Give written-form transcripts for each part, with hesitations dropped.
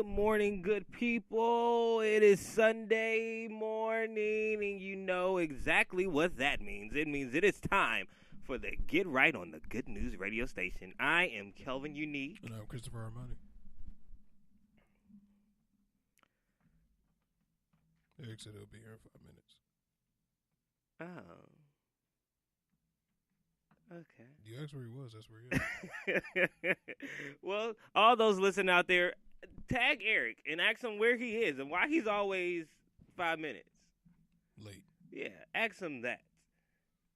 morning, good people. It is Sunday morning, and you know exactly what that means. It means it is time for the Get Right on the Good News radio station. I am Kelvin Unique. And I'm Christopher Armani. Eric said he'll be here in 5 minutes. Oh. Okay. You asked where he was, that's where he is. Well, all those listening out there, tag Eric and ask him where he is and why he's always 5 minutes. Late. Yeah, ask him that.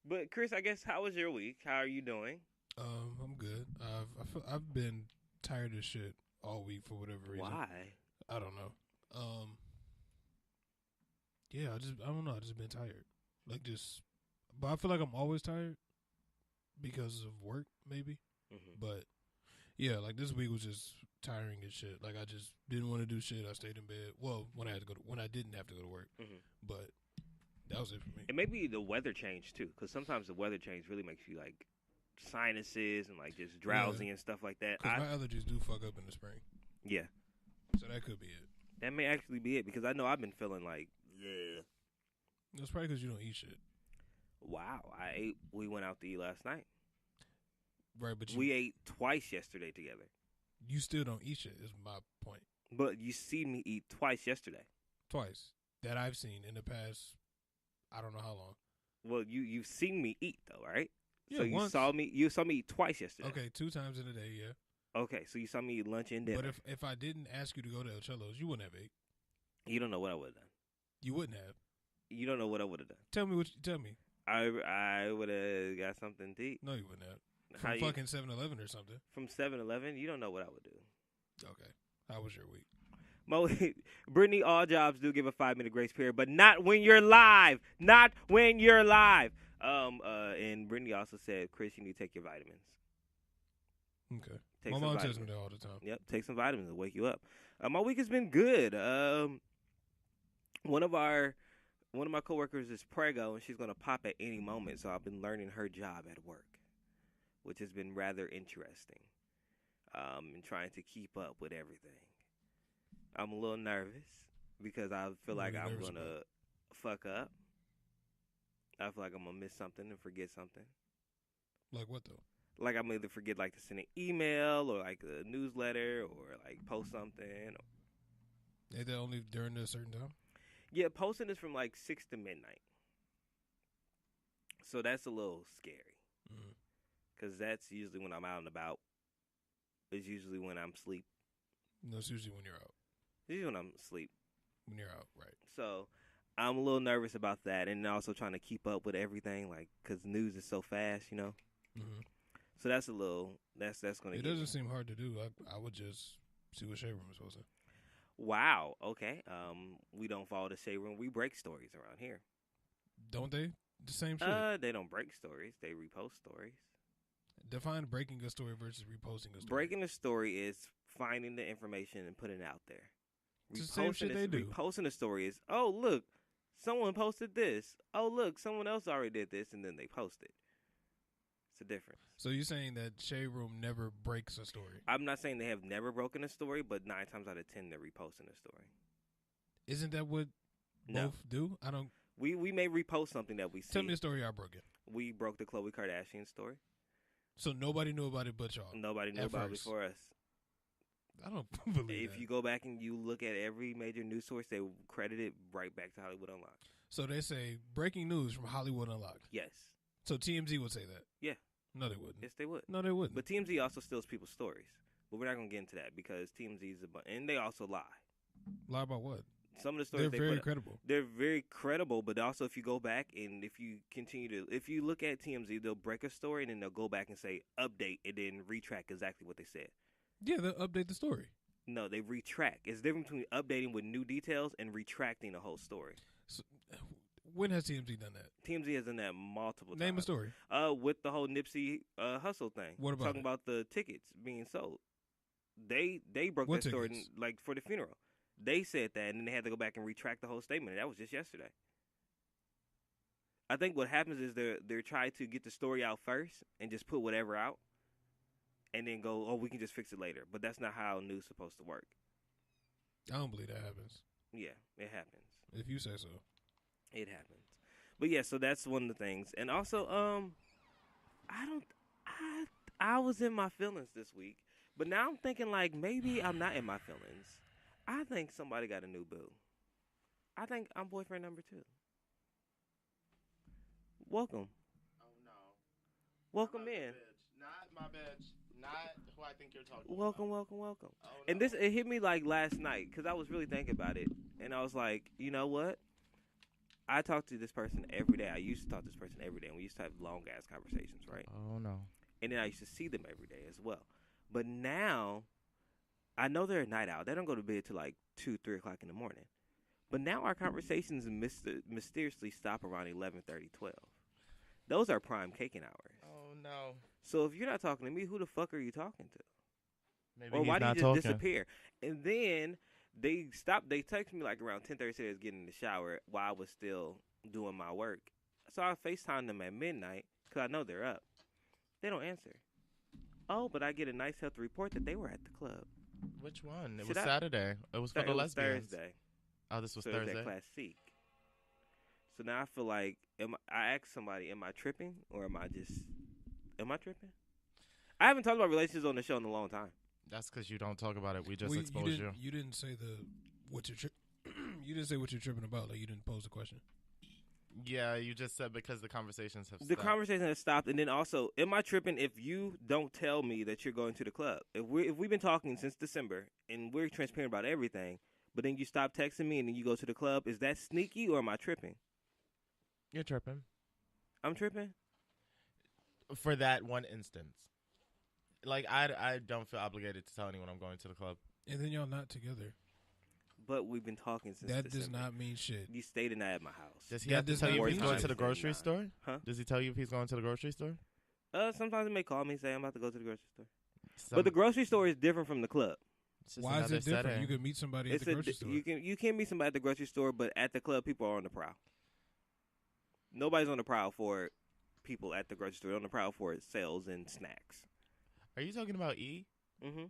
But Chris, I guess, how was your week? How are you doing? I'm good. I've been tired as shit all week for whatever reason. Why? I don't know. Yeah, I don't know. I just been tired. But I feel like I'm always tired because of work, maybe. Mm-hmm. But yeah, like this week was just tiring as shit. Like I just didn't want to do shit. I stayed in bed. Well, when I didn't have to go to work. Mm-hmm. But that was it for me. And maybe the weather change too, because sometimes the weather change really makes you like sinuses and like just drowsy and stuff like that. Because my allergies do fuck up in the spring. Yeah. So that could be it. That may actually be it, because I know I've been feeling like, yeah. That's probably because you don't eat shit. Wow, we went out to eat last night. Right, but we ate twice yesterday together. You still don't eat shit, is my point. But you see me eat twice yesterday. Twice. That I've seen in the past, I don't know how long. Well, you've seen me eat, though, right? Yeah, so you once. saw me eat twice yesterday. Okay, 2 times in a day, yeah. Okay, so you saw me eat lunch and dinner. But if I didn't ask you to go to El Cello's, you wouldn't have ate. You don't know what I would have done. You wouldn't have. You don't know what I would have done. Tell me. I would have got something to eat. No, you wouldn't have. From fucking 7-Eleven or something. From 7-Eleven? You don't know what I would do. Okay. How was your week? Brittany, all jobs do give a 5-minute grace period, but not when you're live. Not when you're live. And Brittany also said, Chris, you need to take your vitamins. Okay. My mom tells me that all the time. Yep, take some vitamins to wake you up. My week has been good. One of my coworkers is Prego, and she's gonna pop at any moment. So I've been learning her job at work, which has been rather interesting. And trying to keep up with everything. I'm a little nervous because I feel like I'm gonna fuck up. I feel like I'm gonna miss something and forget something. Like what though? Like I'm either forget like to send an email or like a newsletter or like post something. Ain't that only during a certain time? Yeah, posting is from like 6 to midnight. So that's a little scary. Because that's usually when I'm out and about. It's usually when I'm asleep. No, it's usually when you're out. Usually when I'm asleep. When you're out, right. So I'm a little nervous about that. And also trying to keep up with everything, like, because news is so fast, you know? Mm-hmm. So that's a little, that's going to It doesn't seem hard to do. I would just see what Shade Room is supposed to. Wow. Okay. We don't follow the Shade Room. We break stories around here. Don't they? The same shit? They don't break stories. They repost stories. Define breaking a story versus reposting a story. Breaking a story is finding the information and putting it out there. It's the same shit they do. Reposting a story is, oh, look, someone posted this. Oh, look, someone else already did this, and then they post it. It's a difference. So you're saying that Shade Room never breaks a story? I'm not saying they have never broken a story, but 9 times out of 10 they're reposting a story. Isn't that what both do? I don't. We may repost something that we see. Tell me a story I broke it. We broke the Khloe Kardashian story. So nobody knew about it but y'all? Nobody knew about it before us. I don't believe that. If you go back and you look at every major news source, they credit it right back to Hollywood Unlocked. So they say, breaking news from Hollywood Unlocked. Yes. So TMZ would say that? Yeah. No, they wouldn't. Yes, they would. No, they wouldn't. But TMZ also steals people's stories. But we're not going to get into that because TMZ is and they also lie. Lie about what? Some of the stories they're very credible. They're very credible, but also if you go back and if you look at TMZ, they'll break a story and then they'll go back and say update and then retract exactly what they said. Yeah, they'll update the story. No, they retract. It's different between updating with new details and retracting the whole story. So, when has TMZ done that? TMZ has done that multiple times. Name a story. With the whole Nipsey Hussle thing. What about talking about the tickets being sold? They broke that story like for the funeral. They said that, and then they had to go back and retract the whole statement. And that was just yesterday. I think what happens is they're trying to get the story out first and just put whatever out, and then go, oh, we can just fix it later. But that's not how news is supposed to work. I don't believe that happens. Yeah, it happens. If you say so. It happens. But yeah, so that's one of the things. And also, I was in my feelings this week, but now I'm thinking like maybe I'm not in my feelings. I think somebody got a new boo. I think I'm boyfriend number 2. Welcome. Oh no. Welcome Not my in. bitch. Not my bitch. Not who I think you're talking Welcome, about. welcome, welcome. Oh, no. And it hit me like last night because I was really thinking about it, and I was like, you know what? I talk to this person every day. I used to talk to this person every day, and we used to have long ass conversations, right? Oh no. And then I used to see them every day as well. But now, I know they're a night owl. They don't go to bed till like 2, 3 o'clock in the morning. But now our conversations mysteriously stop around 11:30, 12. Those are prime caking hours. Oh no. So if you're not talking to me, who the fuck are you talking to? Maybe Or he's why do you not just talking. disappear? And then they text me like around 10:30, said I was getting in the shower while I was still doing my work. So I FaceTime them at midnight because I know they're up. They don't answer. Oh, but I get a nice healthy report that they were at the club. Which one? It Should was I- Saturday. It was for the It was lesbians. Thursday. Oh, this was So it was Thursday. at Class Seek. So now I feel like I asked somebody, am I tripping or am I tripping? I haven't talked about relationships on the show in a long time. That's because you don't talk about it. We just Well, exposed you. You didn't say what you're you didn't say what you're tripping about. Like you didn't pose the question. Yeah, you just said because the conversations have The stopped. conversation has stopped, and then also, am I tripping if you don't tell me that you're going to the club? If we've been talking since December and we're transparent about everything, but then you stop texting me and then you go to the club, is that sneaky or am I tripping? You're tripping. I'm tripping. For that one instance. Like, I don't feel obligated to tell anyone I'm going to the club. And then y'all not together. But we've been talking since That December. does not mean shit. You stayed the night at my house. Does he That have to does tell not you if mean he's going to shit. the grocery Nah. store? Huh? Does he tell you if he's going to the grocery store? Sometimes he may call me and say I'm about to go to the grocery store. Some- But the grocery store is different from the club. it's just Why is another it different? setting. You could meet somebody at It's the grocery store. you can't meet somebody at the grocery store, but at the club, people are on the prowl. Nobody's on the prowl for people at the grocery store. They're on the prowl for sales and snacks. Are you talking about E? Mm-hmm.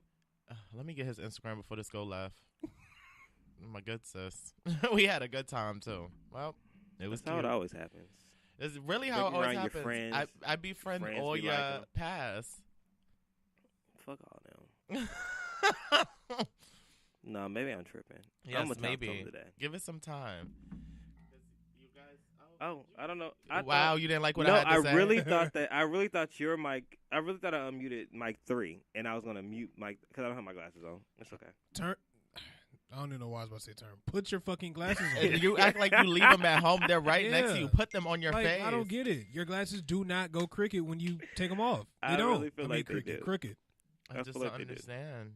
Let me get his Instagram before this go live. My good sis. We had a good time, too. Well, it was That's how it cute. always happens. It's really how it Bring always around your happens. friends. I befriend Friends all be your like 'em. past. Fuck all them. No, maybe I'm tripping. Yes, I'm gonna talk to maybe. him today. Give it some time. Oh, I don't know. Wow, you didn't like what no, I had to say? really thought that. I really thought your mic. I really thought I unmuted mic 3, and I was gonna mute mic because I don't have my glasses on. It's okay. Turn. I don't even know why I was about to say turn. Put your fucking glasses on. And you act like you leave them at home. They're right next to Yeah. you. Put them on your Like, face. I don't get it. Your glasses do not go cricket when you take them off. They I don't. really feel I mean, like they cricket. do. Cricket. I I just feel don't like they do. understand.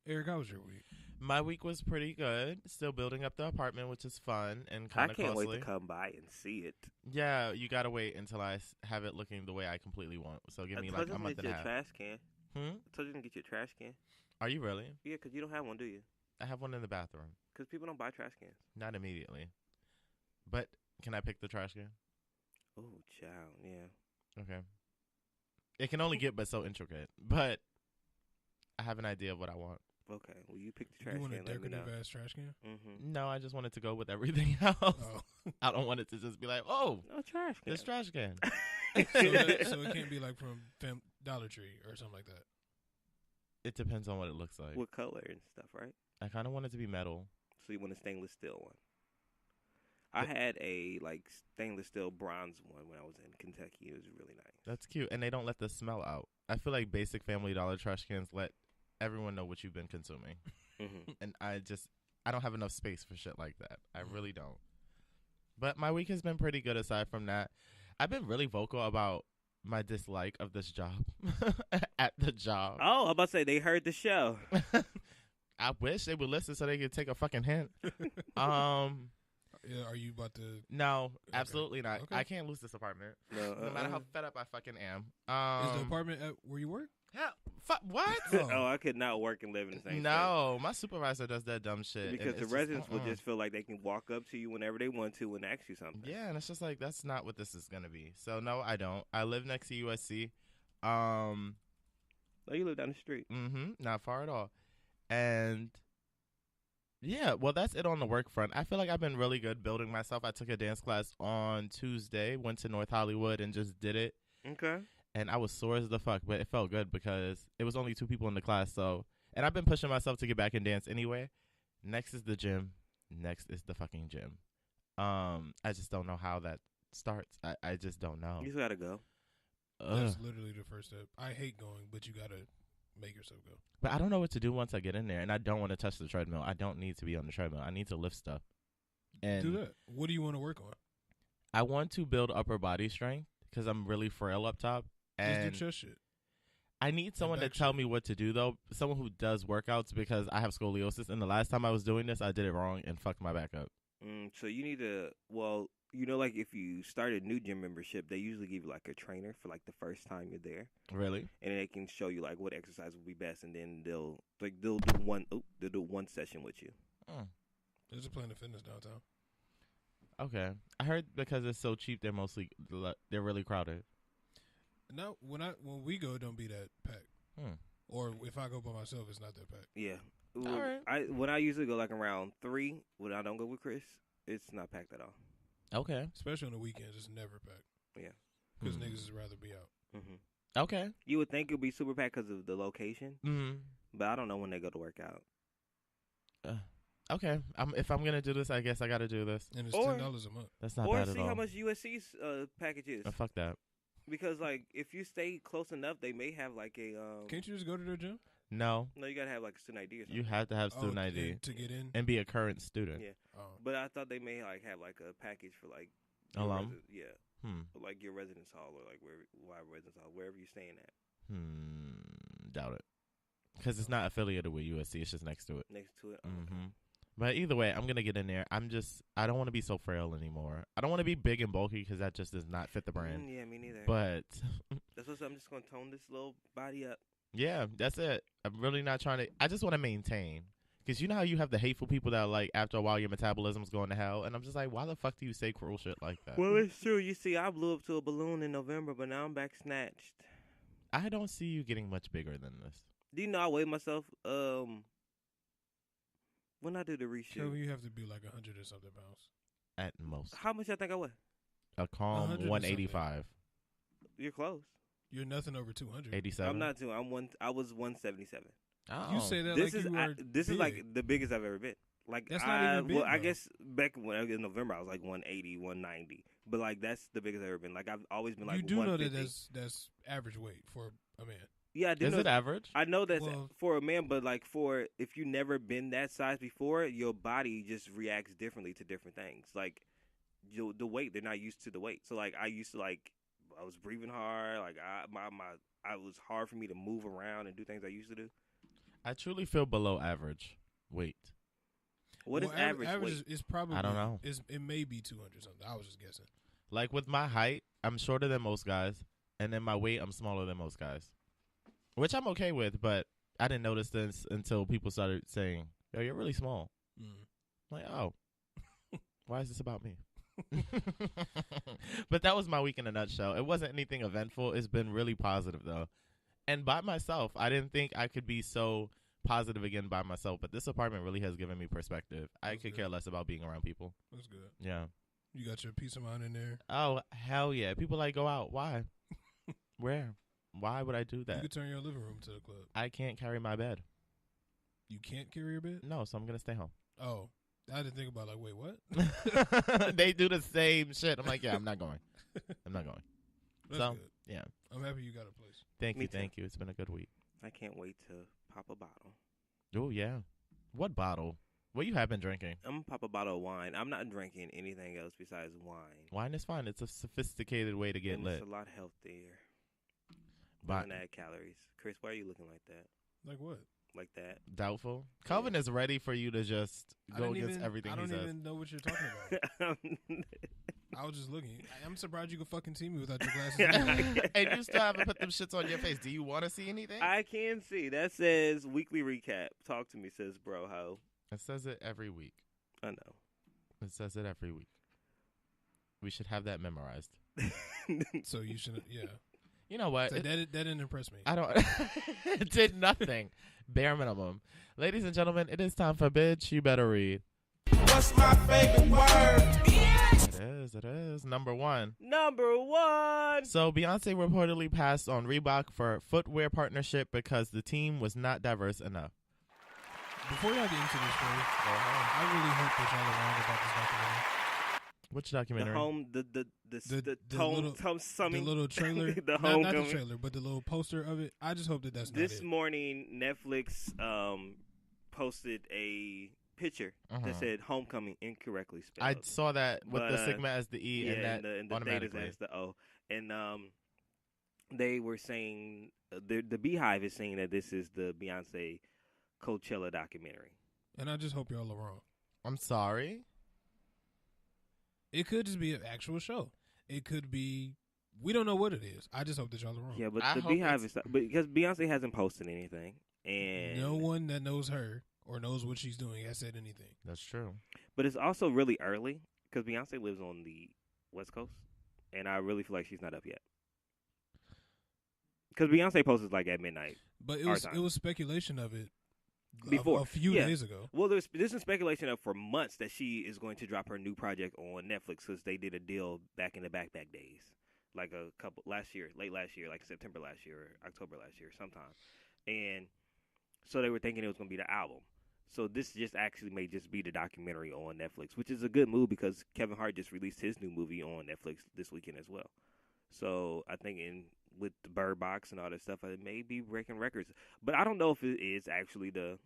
Eric, how was your week? My week was pretty good. Still building up the apartment, which is fun and I kind of can't costly. wait to come by and see it. Yeah, you gotta wait until I have it looking the way I completely want. So give me I like told a you to month get and a your half. trash can. Hmm? I told you to get your trash can. Are you really? Yeah, because you don't have one, do you? I have one in the bathroom. Because people don't buy trash cans. Not immediately. But can I pick the trash can? Oh, child, yeah. Okay. It can only get but so intricate. But I have an idea of what I want. Okay, well, you pick the trash You want a can. Let me know. decorative ass trash can? Mm-hmm. No, I just want it to go with everything else. Oh. I don't want it to just be like, oh, No trash can. this trash can. So it can't be like from Dollar Tree or something like that. It depends on what it looks like. What color and stuff, right? I kind of want it to be metal. So you want a stainless steel one. I had a stainless steel bronze one when I was in Kentucky. It was really nice. That's cute. And they don't let the smell out. I feel like basic Family Dollar trash cans let everyone know what you've been consuming. Mm-hmm. And I don't have enough space for shit like that. I really don't. But my week has been pretty good aside from that. I've been really vocal about my dislike of this job at the job. Oh, I'm about to say they heard the show. I wish they would listen so they could take a fucking hint. Yeah, are you about to? No, absolutely not. Okay. I can't lose this apartment. No, No matter how fed up I fucking am. Is the apartment at where you work? What? Oh, I could not work and live in the same space. No, my supervisor does that dumb shit. and Because the it's residents will uh-uh. just feel like they can walk up to you whenever they want to and ask you something. Yeah, and it's just like, that's not what this is going to be. So, no, I don't. I live next to USC. Oh, you live down the street. Not far at all. And Yeah, well, that's it on the work front. I feel like I've been really good building myself. I took a dance class on Tuesday, went to North Hollywood and just did it. Okay. And I was sore as the fuck, but it felt good because it was only 2 people in the class. So, and I've been pushing myself to get back and dance anyway. Next is the gym. Next is the fucking gym. I just don't know how that starts. I just don't know. You just gotta go. That's literally the first step. I hate going, but you gotta make yourself go. But I don't know what to do once I get in there, and I don't want to touch the treadmill. I don't need to be on the treadmill. I need to lift stuff. And Do that. What do you want to work on? I want to build upper body strength because I'm really frail up top. And Just do chest shit. I need someone to back tell shit. me what to do, though. Someone who does workouts because I have scoliosis. And the last time I was doing this, I did it wrong and fucked my back up. So you need to, well, like if you start a new gym membership, they usually give you like a trainer for like the first time you're there, Really? and then they can show you like what exercise will be best, and then they'll do one session with you. There's a Planet Fitness downtown. Okay. I heard because it's so cheap, they're really crowded. No, when we go, it don't be that packed. Or if I go by myself, it's not that packed. Yeah. All right. When I usually go like around 3, when I don't go with Chris, it's not packed at all. Okay. Especially on the weekends, it's never packed. Yeah. Because niggas would rather be out. Okay. You would think it would be super packed because of the location, Mm-hmm. but I don't know when they go to work out. Okay. If I'm gonna do this, I guess I got to do this. And it's Or- $10 a month. That's not Or bad see at all. how much USC's package is. Fuck that. Because like if you stay close enough, they may have like a Can't you just go to their gym? No, No, you gotta have like a student ID or something. you have to have student ID To get in? and be a current student. Yeah. Oh. But I thought they may like have like a package for like Alum? yeah, like your residence hall or like wherever you're staying at. Doubt it. Because it's not affiliated with USC. It's just next to it. Next to it. But either way, I'm going to get in there. I don't want to be so frail anymore. I don't want to be big and bulky because that just does not fit the brand. Yeah, me neither. But that's what I'm just gonna tone this little body up. yeah, that's it. I'm really not trying to. I just want to maintain. Because you know how you have the hateful people that are like, after a while, your metabolism's going to hell. And I'm just like, why the fuck do you say cruel shit like that? Well, it's true. You see, I blew up to a balloon in November, but now I'm back snatched. I don't see you getting much bigger than this. Do you know I weigh myself? When I do the reshoot, Kevin, you have to be like 100 or something pounds. At most. how much I think I weigh? A calm 100 or 185. You're close. You're nothing over 200. 87. I'm not too. I was 177. Oh. You say that This like is you are this is big. like the biggest I've ever been. Like That's not even big, Well, I though. guess back when I was in November, I was like 180, 190. But like that's the biggest I've ever been. Like I've always been like you do know that 150. that's average weight for a man. Yeah, I do Is know. it average? I know that's Well- for a man, but like for if you never been that size before, your body just reacts differently to different things. Like the weight, they're not used to the weight. So like I used to like I was breathing hard. Like I was hard for me to move around and do things I used to do. I truly feel below average weight. What is Well, average Average weight? is probably. I don't know. It may be 200 something. I was just guessing. Like with my height, I'm shorter than most guys. And then my weight, I'm smaller than most guys. Which I'm okay with, but I didn't notice this until people started saying, yo, you're really small. I'm like, oh, why is this about me? But that was my week in a nutshell. It wasn't anything eventful. It's been really positive, though. And by myself, I didn't think I could be so positive again by myself. But this apartment really has given me perspective. I That's could good. care less about being around people. That's good. Yeah. You got your peace of mind in there. Oh, hell yeah. People like, go out. Why? Where? Why would I do You that? could turn your living room to the club. I can't carry my bed. You can't carry your bed? No, so I'm going to stay home. Oh. I had to think about like, wait, what? They do the same shit. I'm like, yeah, I'm not going. I'm not going. That's So, good. yeah. I'm happy you got a place. Thank Me you. too. Thank you. It's been a good week. I can't wait to pop a bottle. Oh, yeah. What bottle? What you have been drinking? I'm gonna pop a bottle of wine. I'm not drinking anything else besides wine. Wine is fine. It's a sophisticated way to get And lit. It's a lot healthier. But Doesn't add calories. Chris, why are you looking like that? Like what? Like that? doubtful. Calvin is ready for you to just go against everything I he don't says. even know what you're talking about. I was just looking. I'm surprised you could fucking see me without your glasses on. And you still haven't put them shits on your face. Do you want to see anything? I can see. That says weekly recap. Talk to me, says bro ho. It says it every week. I know. It says it every week. We should have that memorized. So you should, yeah. You know what? So that didn't impress me. I don't. It did nothing. Bare minimum. Ladies and gentlemen, it is time for Bitch You Better Read. What's my favorite word? It is. Number one. Number one. So Beyonce reportedly passed on Reebok for footwear partnership because the team was not diverse enough. Before y'all get into this story, I really hope that y'all are wrong about this documentary. Which The documentary? home, the The summing, little trailer, the not homecoming. the trailer, but the little poster of it. I just hope that that's This not it. morning, Netflix posted a picture that said "homecoming" incorrectly spelled. I saw that with But, the sigma as the E and that and the automatically. data as the O. And they were saying the Beehive is saying that this is the Beyonce Coachella documentary. And I just hope y'all are wrong. I'm sorry. It could just be an actual show. It could be. We don't know what it is. I just hope that y'all are wrong. Yeah, but I the hope Beehive is because Beyonce hasn't posted anything, and No one that knows her or knows what she's doing has said anything. That's true. But it's also really early because Beyonce lives on the West Coast, and I really feel like she's not up yet. Because Beyonce posted like at midnight. But Our it time. was speculation of it Before. a few Yeah. days ago. Well, there's been speculation of for months that she is going to drop her new project on Netflix because they did a deal back in the backpack days, like a couple late last year, like September last year or October last year, sometime. And so they were thinking it was going to be the album. So this just actually may just be the documentary on Netflix, which is a good move because Kevin Hart just released his new movie on Netflix this weekend as well. So I think with the Bird Box and all that stuff, it may be breaking records. But I don't know if it is actually the.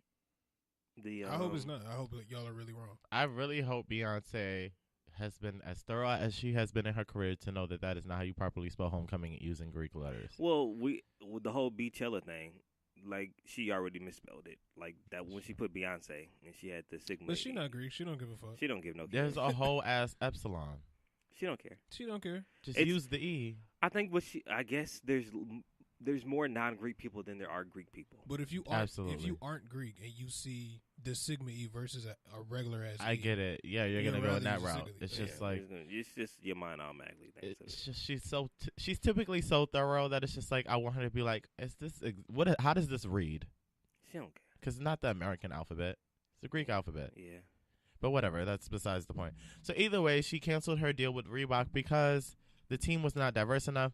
I hope it's not. I hope that y'all are really wrong. I really hope Beyonce has been as thorough as she has been in her career to know that is not how you properly spell homecoming using Greek letters. Well, with the whole Beachella thing, like she already misspelled it, like that when she put Beyonce and she had the sigma. But she not Greek. She don't give a fuck. She don't give no. There's care. a whole ass epsilon. She don't care. She don't care. Just It's- use the E. I think I guess there's more non-Greek people than there are Greek people. But if you Absolutely. aren't Greek and you see the sigma E versus a regular ass I E, get it. Yeah, you're You'd gonna go in rather that use a route. sigma- It's yeah, just like it's just your mind automatically thinks of it's it. just she's typically so thorough that it's just like I want her to be like, is this how does this read? She don't care. Because it's not the American alphabet; it's the Greek alphabet. Yeah. But whatever, that's besides the point. So either way, she canceled her deal with Reebok because the team was not diverse enough.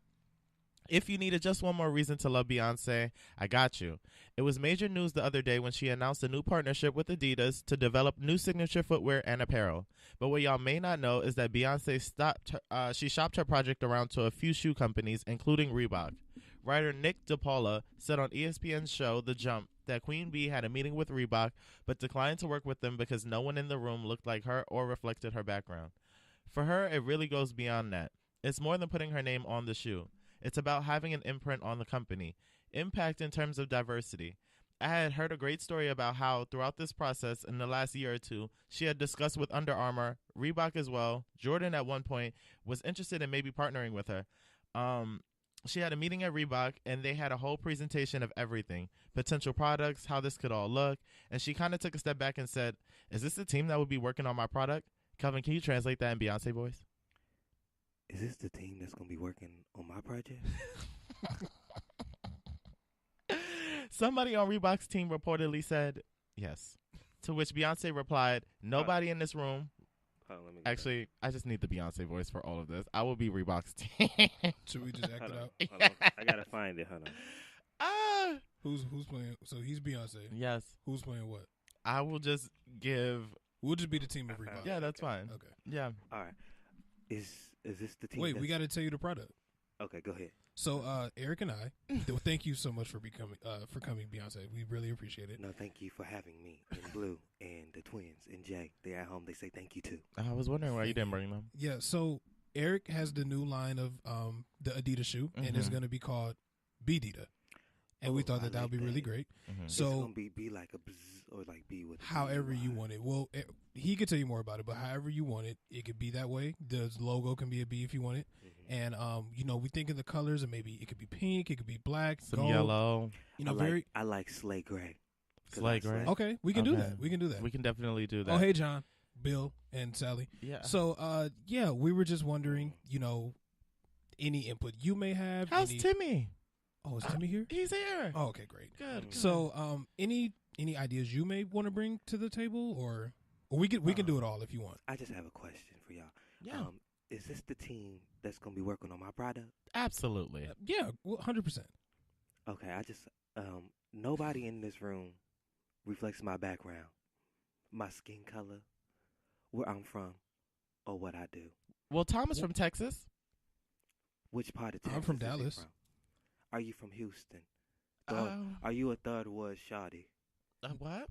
If you needed just one more reason to love Beyonce, I got you. It was major news the other day when she announced a new partnership with Adidas to develop new signature footwear and apparel. But what y'all may not know is that Beyonce she shopped her project around to a few shoe companies, including Reebok. Writer Nick DiPaola said on ESPN's show The Jump that Queen Bee had a meeting with Reebok but declined to work with them because no one in the room looked like her or reflected her background. For her, it really goes beyond that. It's more than putting her name on the shoe. It's about having an imprint on the company. Impact in terms of diversity. I had heard a great story about how throughout this process in the last year or two, she had discussed with Under Armour, Reebok as well. Jordan at one point was interested in maybe partnering with her. She had a meeting at Reebok, and they had a whole presentation of everything, potential products, how this could all look. And she kind of took a step back and said, is this the team that would be working on my product? Kelvin, can you translate that in Beyonce voice? Is this the team that's gonna be working on my project? Somebody on Reebok's team reportedly said yes. To which Beyonce replied, nobody in this room. Hold on, let me get Actually, I just need the Beyonce voice for all of this. I will be Reebok's team. Should we just that. act Hold it on, out? hold on. I gotta find it. Hold on. Ah, Who's playing? So he's Beyonce. yes. Who's playing what? I will just give. We'll just be the team of Reebok. Yeah, that's fine. Okay. Yeah. All right. Is this the team? Wait, we that's- got to tell you the product. Okay, go ahead. So Eric and I, thank you so much for coming, Beyonce. We really appreciate it. No, thank you for having me and Blue and the twins and Jay. They're at home. They say thank you too. I was wondering why you didn't bring them. Yeah. So Eric has the new line of the Adidas shoe, and it's Mhm. going to be called Bdita. And we Oh, thought I that would like be really that. great. Mhm. It's So gonna be like a bzz or like be with however you want it. Well, he could tell you more about it, but however you want it, it could be that way. The logo can be a B if you want it. And we think of the colors, and maybe it could be pink, it could be black, Some gold. yellow. I like Slay Gray. 'Cause Slay I Gray. Okay, we can do Okay. that. We can do that. We can definitely do that. Oh, hey, John, Bill, and Sally. Yeah. So, we were just wondering, any input you may have. How's Timmy? Oh, is Timmy here? He's here. Oh, okay, great. Good. So, any ideas you may want to bring to the table, or we can do it all if you want. I just have a question for y'all. Yeah. Is this the team that's gonna be working on my product? Absolutely. Yeah, 100%. Okay, I just nobody in this room reflects my background, my skin color, where I'm from, or what I do. Well, Tom is from Texas. Which part of Texas? I'm from is he Dallas. from? Are you from Houston? Oh. Are you a third ward shawty? What?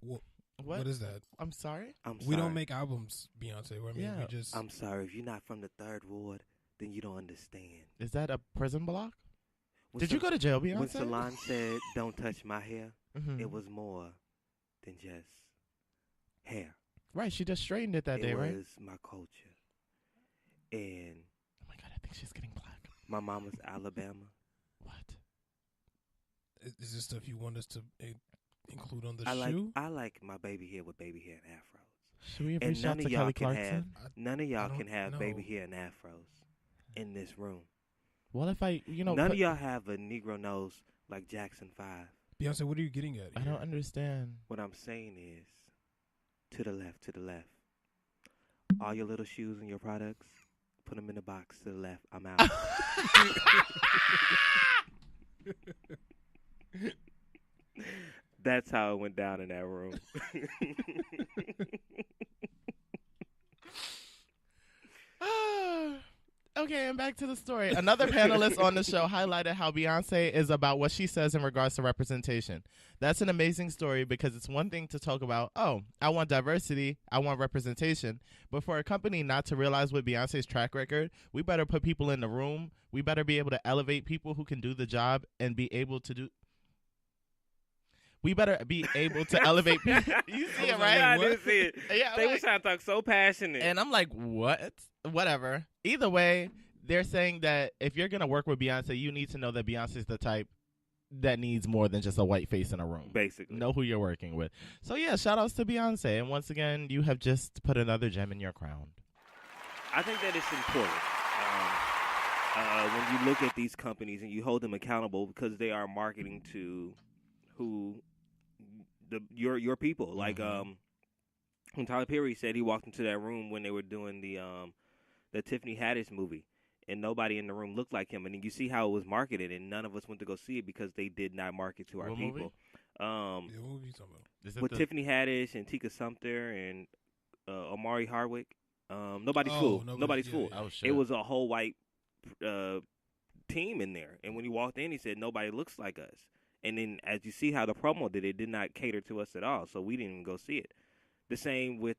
What is that? I'm sorry. I'm sorry. We don't make albums, Beyonce. I mean, Yeah. we just. I'm sorry. If you're not from the third ward, then you don't understand. Is that a prison block? When Did you go to jail, When Beyonce? Solange said, "Don't touch my hair," Mhm. it was more than just hair. Right. She just straightened it that day, It right? was my culture, and Oh my God, I think she's getting black. my mama's Alabama. What? Is this stuff you want us to include on the I shoe? like my baby hair with baby hair and afros. Should we have And reached none out of to y'all Kelly can Clarkson? None of y'all I can don't have know. baby hair and afros in this room. Well, if I, None of y'all have a Negro nose like Jackson 5. Beyonce, what are you getting at? I here? don't understand. What I'm saying is, to the left, to the left. All your little shoes and your products, put them in the box to the left. I'm out. That's how it went down in that room. Okay, and back to the story. Another panelist on the show highlighted how Beyonce is about what she says in regards to representation. That's an amazing story because it's one thing to talk about, oh, I want diversity, I want representation. But for a company not to realize with Beyonce's track record, we better put people in the room. We better be able to elevate people who can do the job and be able to do. We better be able to elevate people. You see it, right? Yeah, I did see it. Yeah, They like- was trying to talk so passionate. And I'm like, what? Whatever. Either way, they're saying that if you're going to work with Beyonce, you need to know that Beyonce's the type that needs more than just a white face in a room. Basically. Know who you're working with. So, yeah, shout outs to Beyonce. And once again, you have just put another gem in your crown. I think that it's important when you look at these companies and you hold them accountable because they are marketing to who your people. Mm-hmm. Like when Tyler Perry said he walked into that room when they were doing the Tiffany Haddish movie, and nobody in the room looked like him. And you see how it was marketed, and none of us went to go see it because they did not market to our What people. Yeah, what were you talking about? Is it With the- Tiffany Haddish and Tika Sumpter and Omari Hardwick, nobody's Oh, fool. nobody- Nobody's yeah, fool. yeah. Oh, shit. It was a whole white team in there, and when he walked in, he said nobody looks like us. And then, as you see how the promo did, it did not cater to us at all, so we didn't even go see it. The same with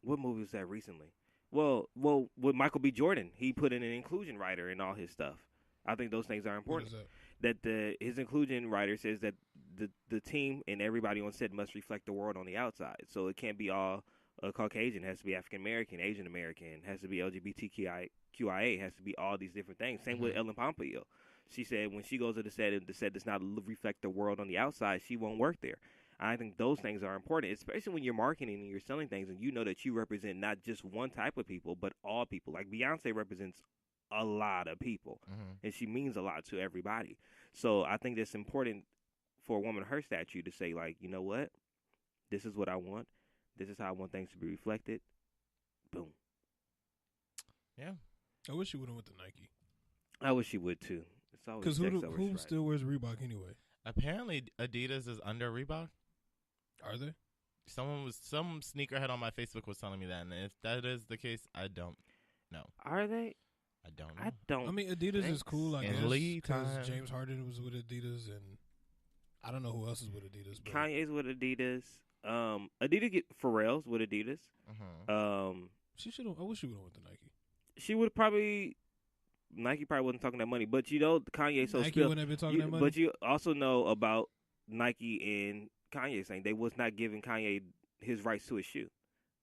what movie was that recently? Well, with Michael B. Jordan, he put in an inclusion writer in all his stuff. I think those things are What important. is that? His inclusion writer says that the team and everybody on set must reflect the world on the outside. So it can't be all Caucasian. It has to be African American, Asian American. It has to be LGBTQIA. It has to be all these different things. Same with Ellen Pompeo. She said when she goes to the set and the set does not reflect the world on the outside, she won't work there. I think those things are important, especially when you're marketing and you're selling things and you know that you represent not just one type of people, but all people. Like Beyonce represents a lot of people, and she means a lot to everybody. So I think it's important for a woman her stature to say, like, you know what? This is what I want. This is how I want things to be reflected. Boom. Yeah. I wish you would have went to Nike. I wish she would, too. It's always Because sex over who strike. still wears Reebok anyway? Apparently, Adidas is under Reebok. Are they? Some sneakerhead on my Facebook was telling me that, and if that is the case, I don't know. Are they? I don't know. I don't. I mean, Adidas is cool, I In guess, lead because time. James Harden was with Adidas, and I don't know who else is with Adidas. But Kanye's with Adidas. Adidas get Pharrell's with Adidas. she should. I wish she would have went to Nike. She would probably. Nike probably wasn't talking that money, but you know Kanye so Nike spilled. wouldn't have been talking that money. But you also know about Nike and Kanye saying they was not giving Kanye his rights to his shoe,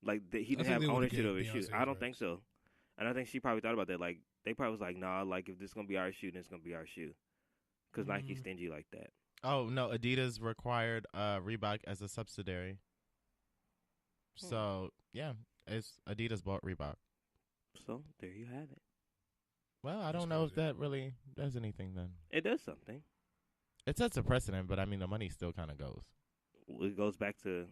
like he I didn't think have they would've ownership gave of his shoe. Beyonce I his don't think rights. so, and I think she probably thought about that. Like they probably was like, nah, like if this is gonna be our shoe, then it's gonna be our shoe, because Nike's Mm. stingy like that. Oh no, Adidas required Reebok as a subsidiary. So yeah, it's Adidas bought Reebok. So there you have it. Well, I That's don't know if crazy. that really does anything then. It does something. It sets a precedent, but I mean, the money still kind of goes. It goes back to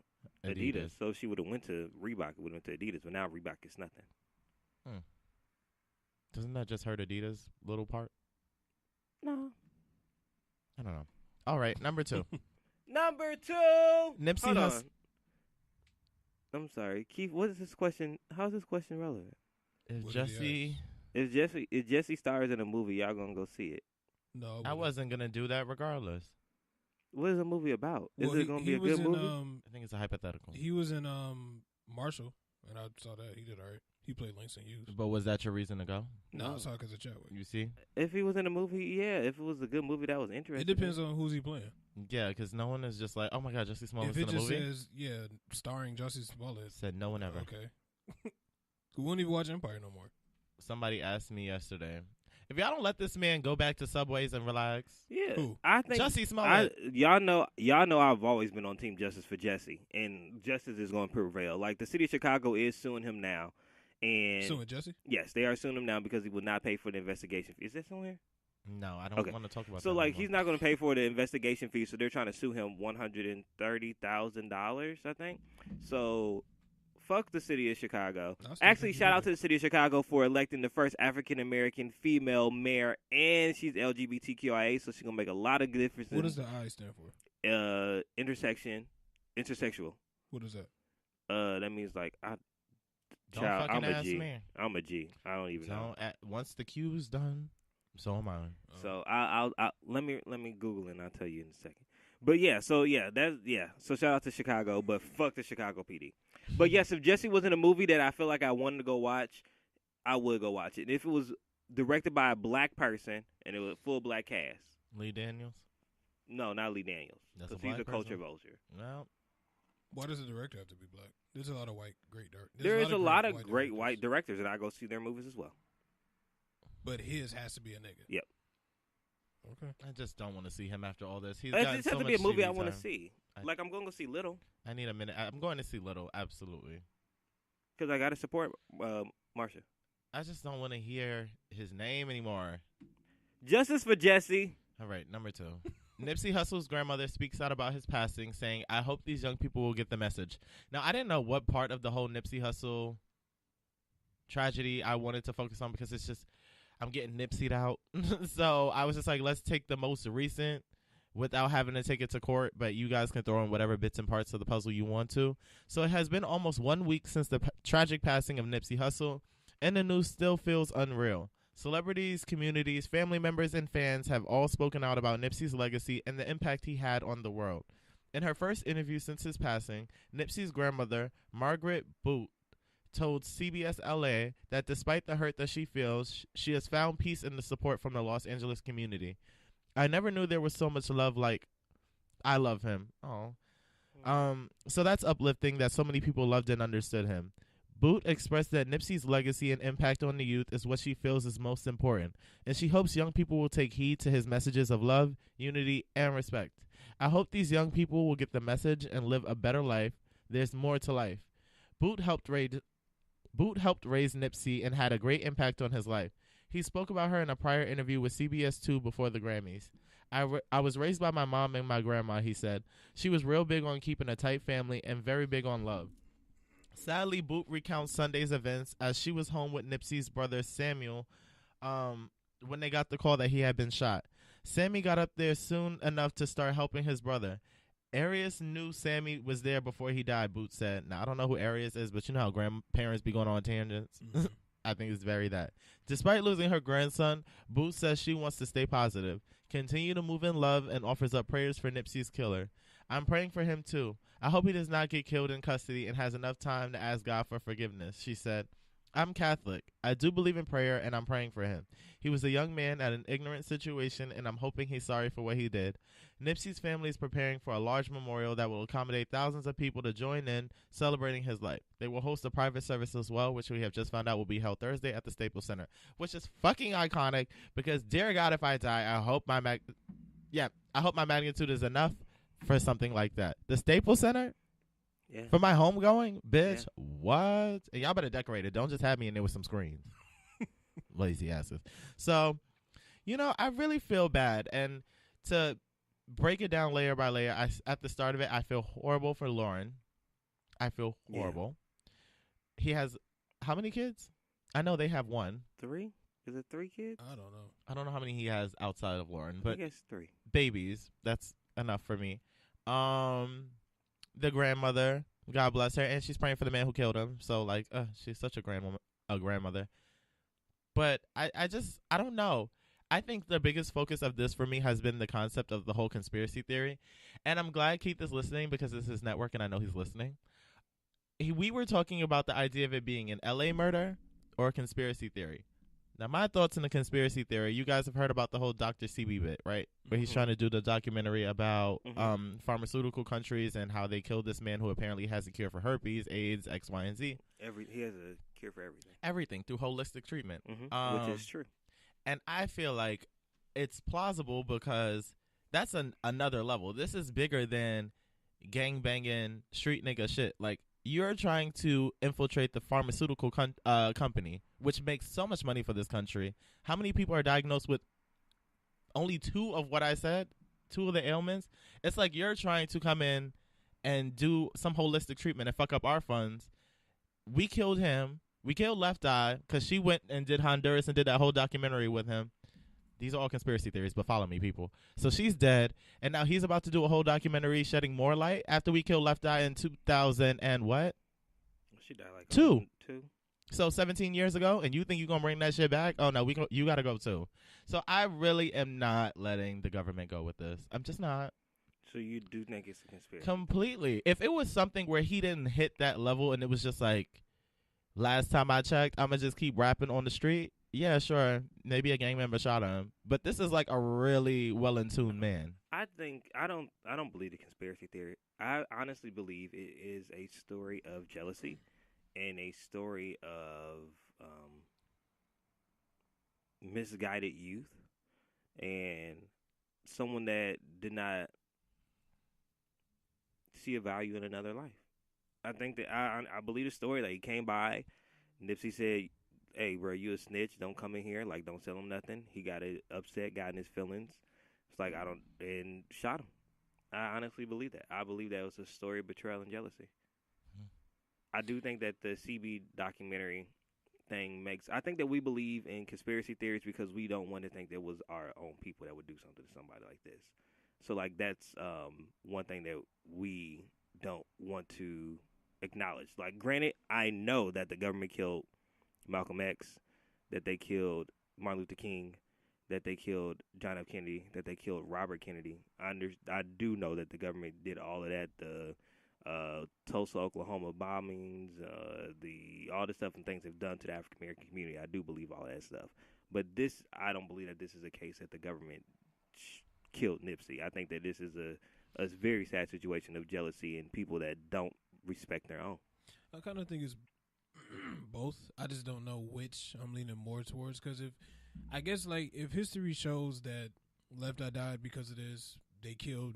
Adidas. So if she would have went to Reebok, it would have went to Adidas. But now Reebok is nothing. Doesn't that just hurt Adidas' little part? No. I don't know. All right, number 2. Number 2. Nipsey Hold Hussle. on. I'm sorry, Keith. What is this question? How is this question relevant? Is What did he Jesse? If Jesse stars in a movie, y'all gonna go see it? No, I wasn't gonna do that regardless. What is the movie about? Well, is it gonna be a good movie? I think it's a hypothetical. He was in Marshall, and I saw that he did all right. He played Langston Hughes. But was that your reason to go? No, I saw it because of Chadwick. You see? If he was in a movie, yeah. If it was a good movie that was interesting, It depends on who's he playing. Yeah, because no one is just like, oh my God, Jesse Smollett's If in it the just movie. says, yeah, starring Jussie Smollett, Said no one ever. okay. We won't even watch Empire no more. Somebody asked me yesterday, if y'all don't let this man go back to Subways and relax. Yeah, Who? I think Jussie Smollett. y'all know I've always been on Team Justice for Jesse, and justice is going to prevail. Like the city of Chicago is suing him now, and So with Jesse? yes, they are suing him now because he would not pay for the investigation fee. Is that somewhere? No, I don't Okay. want to talk about So that like anymore. he's not going to pay for the investigation fee, so they're trying to sue him $130,000, I think. So fuck the city of Chicago. I still Actually, think he shout out did to the city of Chicago for electing the first African American female mayor, and she's LGBTQIA, so she's gonna make a lot of differences. What does the I stand for? Intersexual. What is that? That means like Don't child, fucking I'm a ask G. me. I'm a G. I don't even know. Once the queue's done, so am I. So I'll let me Google it and I'll tell you in a second. But yeah, so shout out to Chicago, but fuck the Chicago PD. But yes, if Jesse was in a movie that I feel like I wanted to go watch, I would go watch it. And if it was directed by a black person and it was full black cast, Lee Daniels. no, not Lee Daniels, That's a because he's black a culture person? vulture. Well, Why does the director have to be black? There's a lot of great directors. There is a lot of great white directors, and I go see their movies as well. But his has to be a nigga. Yep. Okay. I just don't want to see him after all this. He's It got just so has to be a much movie TV I want to time. see. I- Like I'm going to go see Little I need a minute. I'm going to see Little, absolutely. because I got to support Marsha. I just don't want to hear his name anymore. Justice for Jesse. All right, number 2. Nipsey Hussle's grandmother speaks out about his passing, saying, I hope these young people will get the message. Now, I didn't know what part of the whole Nipsey Hussle tragedy I wanted to focus on because it's just, I'm getting Nipsey'd out. So I was just like, let's take the most recent without having to take it to court, but you guys can throw in whatever bits and parts of the puzzle you want to. So it has been almost 1 week since the tragic passing of Nipsey Hussle, and the news still feels unreal. Celebrities, communities, family members, and fans have all spoken out about Nipsey's legacy and the impact he had on the world. In her first interview since his passing, Nipsey's grandmother, Margaret Boot, told CBS LA that despite the hurt that she feels, she has found peace in the support from the Los Angeles community. I never knew there was so much love like I love him. Oh. So that's uplifting that so many people loved and understood him. Boot expressed that Nipsey's legacy and impact on the youth is what she feels is most important, and she hopes young people will take heed to his messages of love, unity, and respect. I hope these young people will get the message and live a better life. There's more to life. Boot helped raise Nipsey and had a great impact on his life. He spoke about her in a prior interview with CBS 2 before the Grammys. I was raised by my mom and my grandma, he said. She was real big on keeping a tight family and very big on love. Sadly, Boot recounts Sunday's events as she was home with Nipsey's brother Samuel when they got the call that he had been shot. Sammy got up there soon enough to start helping his brother. Arias knew Sammy was there before he died, Boot said. Now, I don't know who Arias is, but you know how grandparents be going on tangents. Mm-hmm. I think it's very that. Despite losing her grandson, Boot says she wants to stay positive, continue to move in love, and offers up prayers for Nipsey's killer. I'm praying for him, too. I hope he does not get killed in custody and has enough time to ask God for forgiveness, she said. I'm Catholic. I do believe in prayer, and I'm praying for him. He was a young man at an ignorant situation, and I'm hoping he's sorry for what he did. Nipsey's family is preparing for a large memorial that will accommodate thousands of people to join in celebrating his life. They will host a private service as well, which we have just found out will be held Thursday at the Staples Center, which is fucking iconic because, dear God, if I die, I hope my magnitude is enough for something like that. The Staples Center? Yeah. For my homegoing? Bitch, Yeah. what? And y'all better decorate it. Don't just have me in there with some screens. lazy asses. So, I really feel bad. And to break it down layer by layer, at the start of it, I feel horrible for Lauren. I feel horrible. Yeah. He has how many kids? I know they have one. 3? Is it 3 kids? I don't know. I don't know how many he has outside of Lauren, but I guess 3 babies. That's enough for me. The grandmother, God bless her, and she's praying for the man who killed him. So like, she's such a grandmother. But I don't know. I think the biggest focus of this for me has been the concept of the whole conspiracy theory, and I'm glad Keith is listening because it's his network, and I know he's listening. We were talking about the idea of it being an LA murder or a conspiracy theory. Now, my thoughts on the conspiracy theory, you guys have heard about the whole Dr. Sebi bit, right? Where he's trying to do the documentary about pharmaceutical countries and how they killed this man who apparently has a cure for herpes, AIDS, X, Y, and Z. He has a cure for everything. Everything through holistic treatment. Which is true. And I feel like it's plausible because that's another level. This is bigger than gang-banging street nigga shit. Like, you're trying to infiltrate the pharmaceutical company, which makes so much money for this country. How many people are diagnosed with only 2 of what I said? 2 of the ailments? It's like you're trying to come in and do some holistic treatment and fuck up our funds. We killed him. We killed Left Eye because she went and did Honduras and did that whole documentary with him. These are all conspiracy theories, but follow me, people. So she's dead, and now he's about to do a whole documentary shedding more light after we killed Left Eye in 2000 and what? She died like 2. 2. So 17 years ago, and you think you're going to bring that shit back? Oh, no, you got to go too. So I really am not letting the government go with this. I'm just not. So you do think it's a conspiracy? Completely. If it was something where he didn't hit that level and it was just like, last time I checked, I'm going to just keep rapping on the street. Yeah, sure. Maybe a gang member shot him, but this is like a really well-in-tune man. I don't believe the conspiracy theory. I honestly believe it is a story of jealousy and a story of misguided youth and someone that did not see a value in another life. I think that I believe the story. Like, he came by, Nipsey said, "Hey, bro, you a snitch. Don't come in here. Like, don't tell him nothing." He got upset, got in his feelings. It's like, and shot him. I honestly believe that. I believe that was a story of betrayal and jealousy. I do think that the CB documentary thing I think that we believe in conspiracy theories because we don't want to think there was our own people that would do something to somebody like this. So, like, that's one thing that we don't want to acknowledge. Like, granted, I know that the government killed Malcolm X, that they killed Martin Luther King, that they killed John F. Kennedy, that they killed Robert Kennedy. I do know that the government did all of that. The Tulsa, Oklahoma bombings, all the stuff and things they've done to the African American community. I do believe all that stuff. But I don't believe that this is a case that the government killed Nipsey. I think that this is a very sad situation of jealousy and people that don't respect their own. I kind of think it's both. I just don't know which I'm leaning more towards, because if history shows that Left Eye died because of this, they killed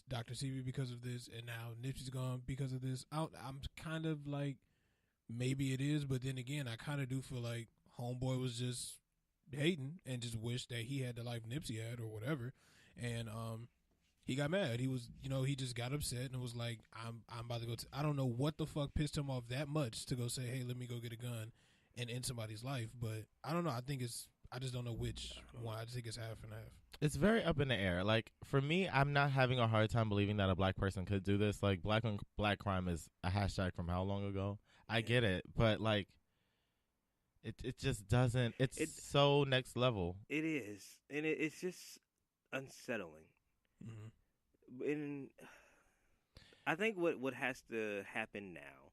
Dr. Sebi because of this, and now Nipsey's gone because of this, I'm kind of like, maybe it is, but then again, I kind of do feel like Homeboy was just hating and just wished that he had the life Nipsey had or whatever, and he got mad. He was, he just got upset and was like, I'm about to go I don't know what the fuck pissed him off that much to go say, hey, let me go get a gun and end somebody's life. But I don't know. I just don't know which one. I think it's half and half. It's very up in the air. Like, for me, I'm not having a hard time believing that a black person could do this. Like, black on black crime is a hashtag from how long ago? I get it. But, like, it just doesn't. It's so next level. It is. And it's just unsettling. Mm-hmm. And I think what has to happen now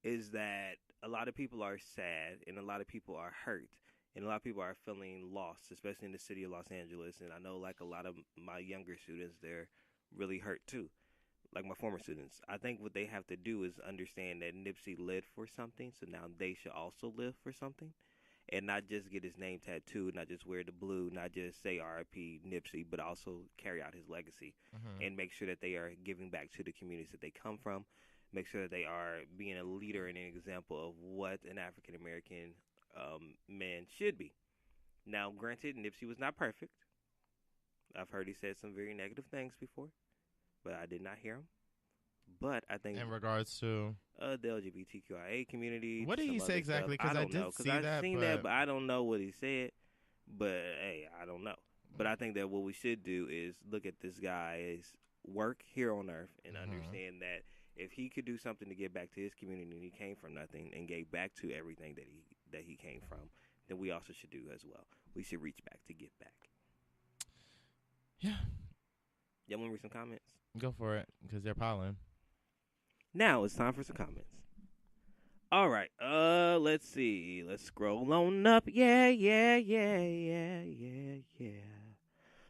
is that a lot of people are sad and a lot of people are hurt and a lot of people are feeling lost, especially in the city of Los Angeles. And I know, like, a lot of my younger students, they're really hurt too, like my former students. I think what they have to do is understand that Nipsey lived for something, so now they should also live for something. And not just get his name tattooed, not just wear the blue, not just say R.I.P. Nipsey, but also carry out his legacy and make sure that they are giving back to the communities that they come from, make sure that they are being a leader and an example of what an African-American men should be. Now, granted, Nipsey was not perfect. I've heard he said some very negative things before, but I did not hear him. But I think in regards to the LGBTQIA community. What did he say exactly? Because I did see that. I've seen that, but I don't know what he said. But hey, I don't know. But I think that what we should do is look at this guy's work here on Earth and understand that if he could do something to give back to his community and he came from nothing and gave back to everything that he came from, then we also should do as well. We should reach back to give back. Yeah. Y'all want to read some comments? Go for it, because they're piling. Now it's time for some comments. All right. Let's see. Let's scroll on up. Yeah.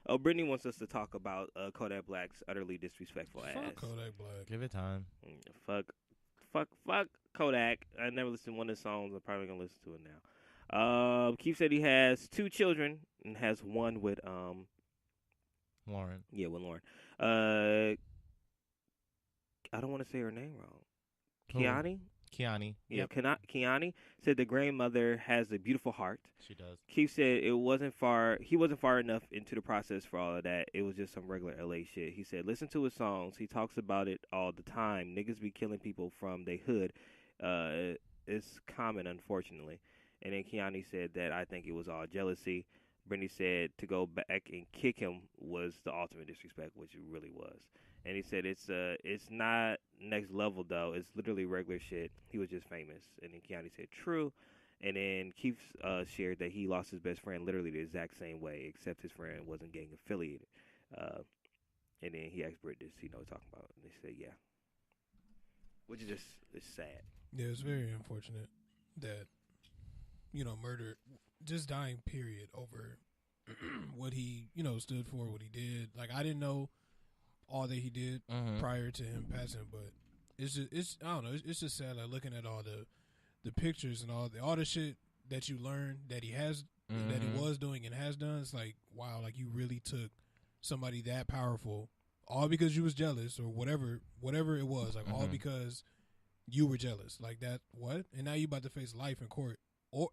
Oh, Brittany wants us to talk about Kodak Black's utterly disrespectful ass. Fuck Kodak Black. Give it time. Fuck Kodak. I never listened to one of his songs. I'm probably gonna listen to it now. Keith said he has 2 children and has one with Lauren. Yeah, with Lauren. I don't want to say her name wrong. Kiani? Kiani. Yeah, Kiani said the grandmother has a beautiful heart. She does. Keith said he wasn't far enough into the process for all of that. It was just some regular LA shit. He said, listen to his songs. He talks about it all the time. Niggas be killing people from their hood. It's common, unfortunately. And then Kiani said that I think it was all jealousy. Brittany said to go back and kick him was the ultimate disrespect, which it really was. And he said it's not next level though. It's literally regular shit. He was just famous. And then Keanu said true. And then Keith shared that he lost his best friend literally the exact same way, except his friend wasn't gang affiliated. And then he asked Britt, does he know what he's talking about? And they said yeah. Which is just it's sad. Yeah, it's very unfortunate that murder, just dying period over what he stood for, what he did. Like I didn't know all that he did prior to him passing, but it's I don't know, it's just sad like looking at all the pictures and all the shit that you learn that he has that he was doing and has done. It's like wow, like you really took somebody that powerful all because you was jealous or whatever it was, like all because you were jealous. Like that what? And now you about to face life in court.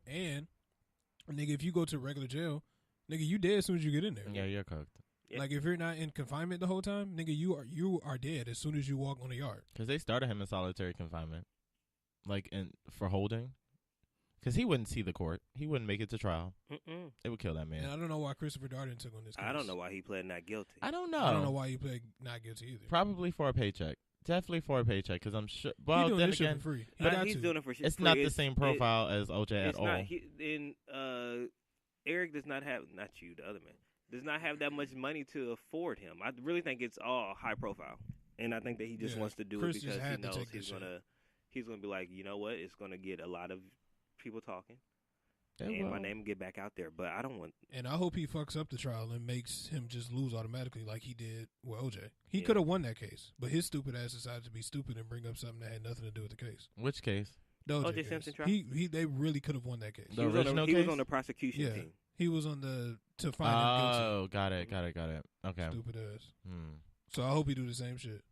And nigga, if you go to regular jail, nigga, you dead as soon as you get in there. Yeah, you're cooked. Yeah. Like if you're not in confinement the whole time, nigga, you are dead as soon as you walk on the yard. Because they started him in solitary confinement, like for holding. Because he wouldn't see the court, he wouldn't make it to trial. It would kill that man. And I don't know why Christopher Darden took on this case. I don't know why he pled not guilty. I don't know. I don't know why he pled not guilty either. Probably for a paycheck. Definitely for a paycheck, because I'm sure. Well, he's doing then this again, shit for free. He's doing it for shit. It's not the same profile as OJ at all. Eric does not have, not you, the other man, does not have that much money to afford him. I really think it's all high profile, and I think that he just wants to do Chris it because he knows he's gonna be like, you know what, it's gonna get a lot of people talking, and my name will get back out there. But I don't want. And I hope he fucks up the trial and makes him just lose automatically like he did with OJ. He could have won that case, but his stupid ass decided to be stupid and bring up something that had nothing to do with the case. Which case? The OJ Simpson trial. They really could have won that case. The original case? He was on the prosecution team. He was on to find him guilty. Oh, got it. Okay. Stupid ass. So I hope he do the same shit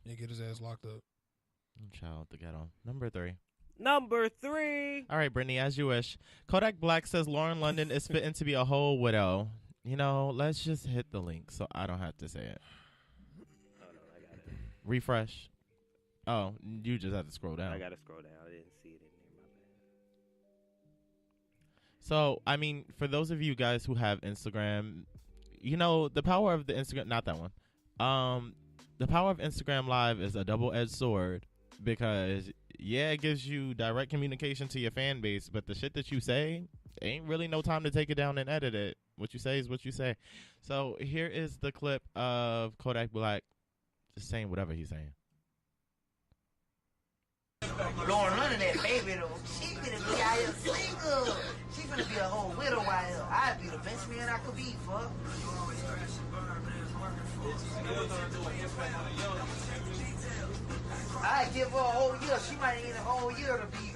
and get his ass locked up. Child to get on. Number 3. All right, Brittany, as you wish. Kodak Black says Lauren London is fitting to be a whole widow. Let's just hit the link so I don't have to say it. Oh, no, I got it. Refresh. Oh, you just have to scroll down. I got to scroll down. I didn't see it in there. My bad. So, I mean, for those of you guys who have Instagram, the power of the Instagram, not that one. The power of Instagram Live is a double-edged sword because, it gives you direct communication to your fan base, but the shit that you say, ain't really no time to take it down and edit it. What you say is what you say. So, here is the clip of Kodak Black just saying whatever he's saying. Lauren London, that baby though, she finna be out here single. She finna be a whole widow out here. I'd be the best man I could be, fuck. I'd give her a whole year. She might need a whole year to be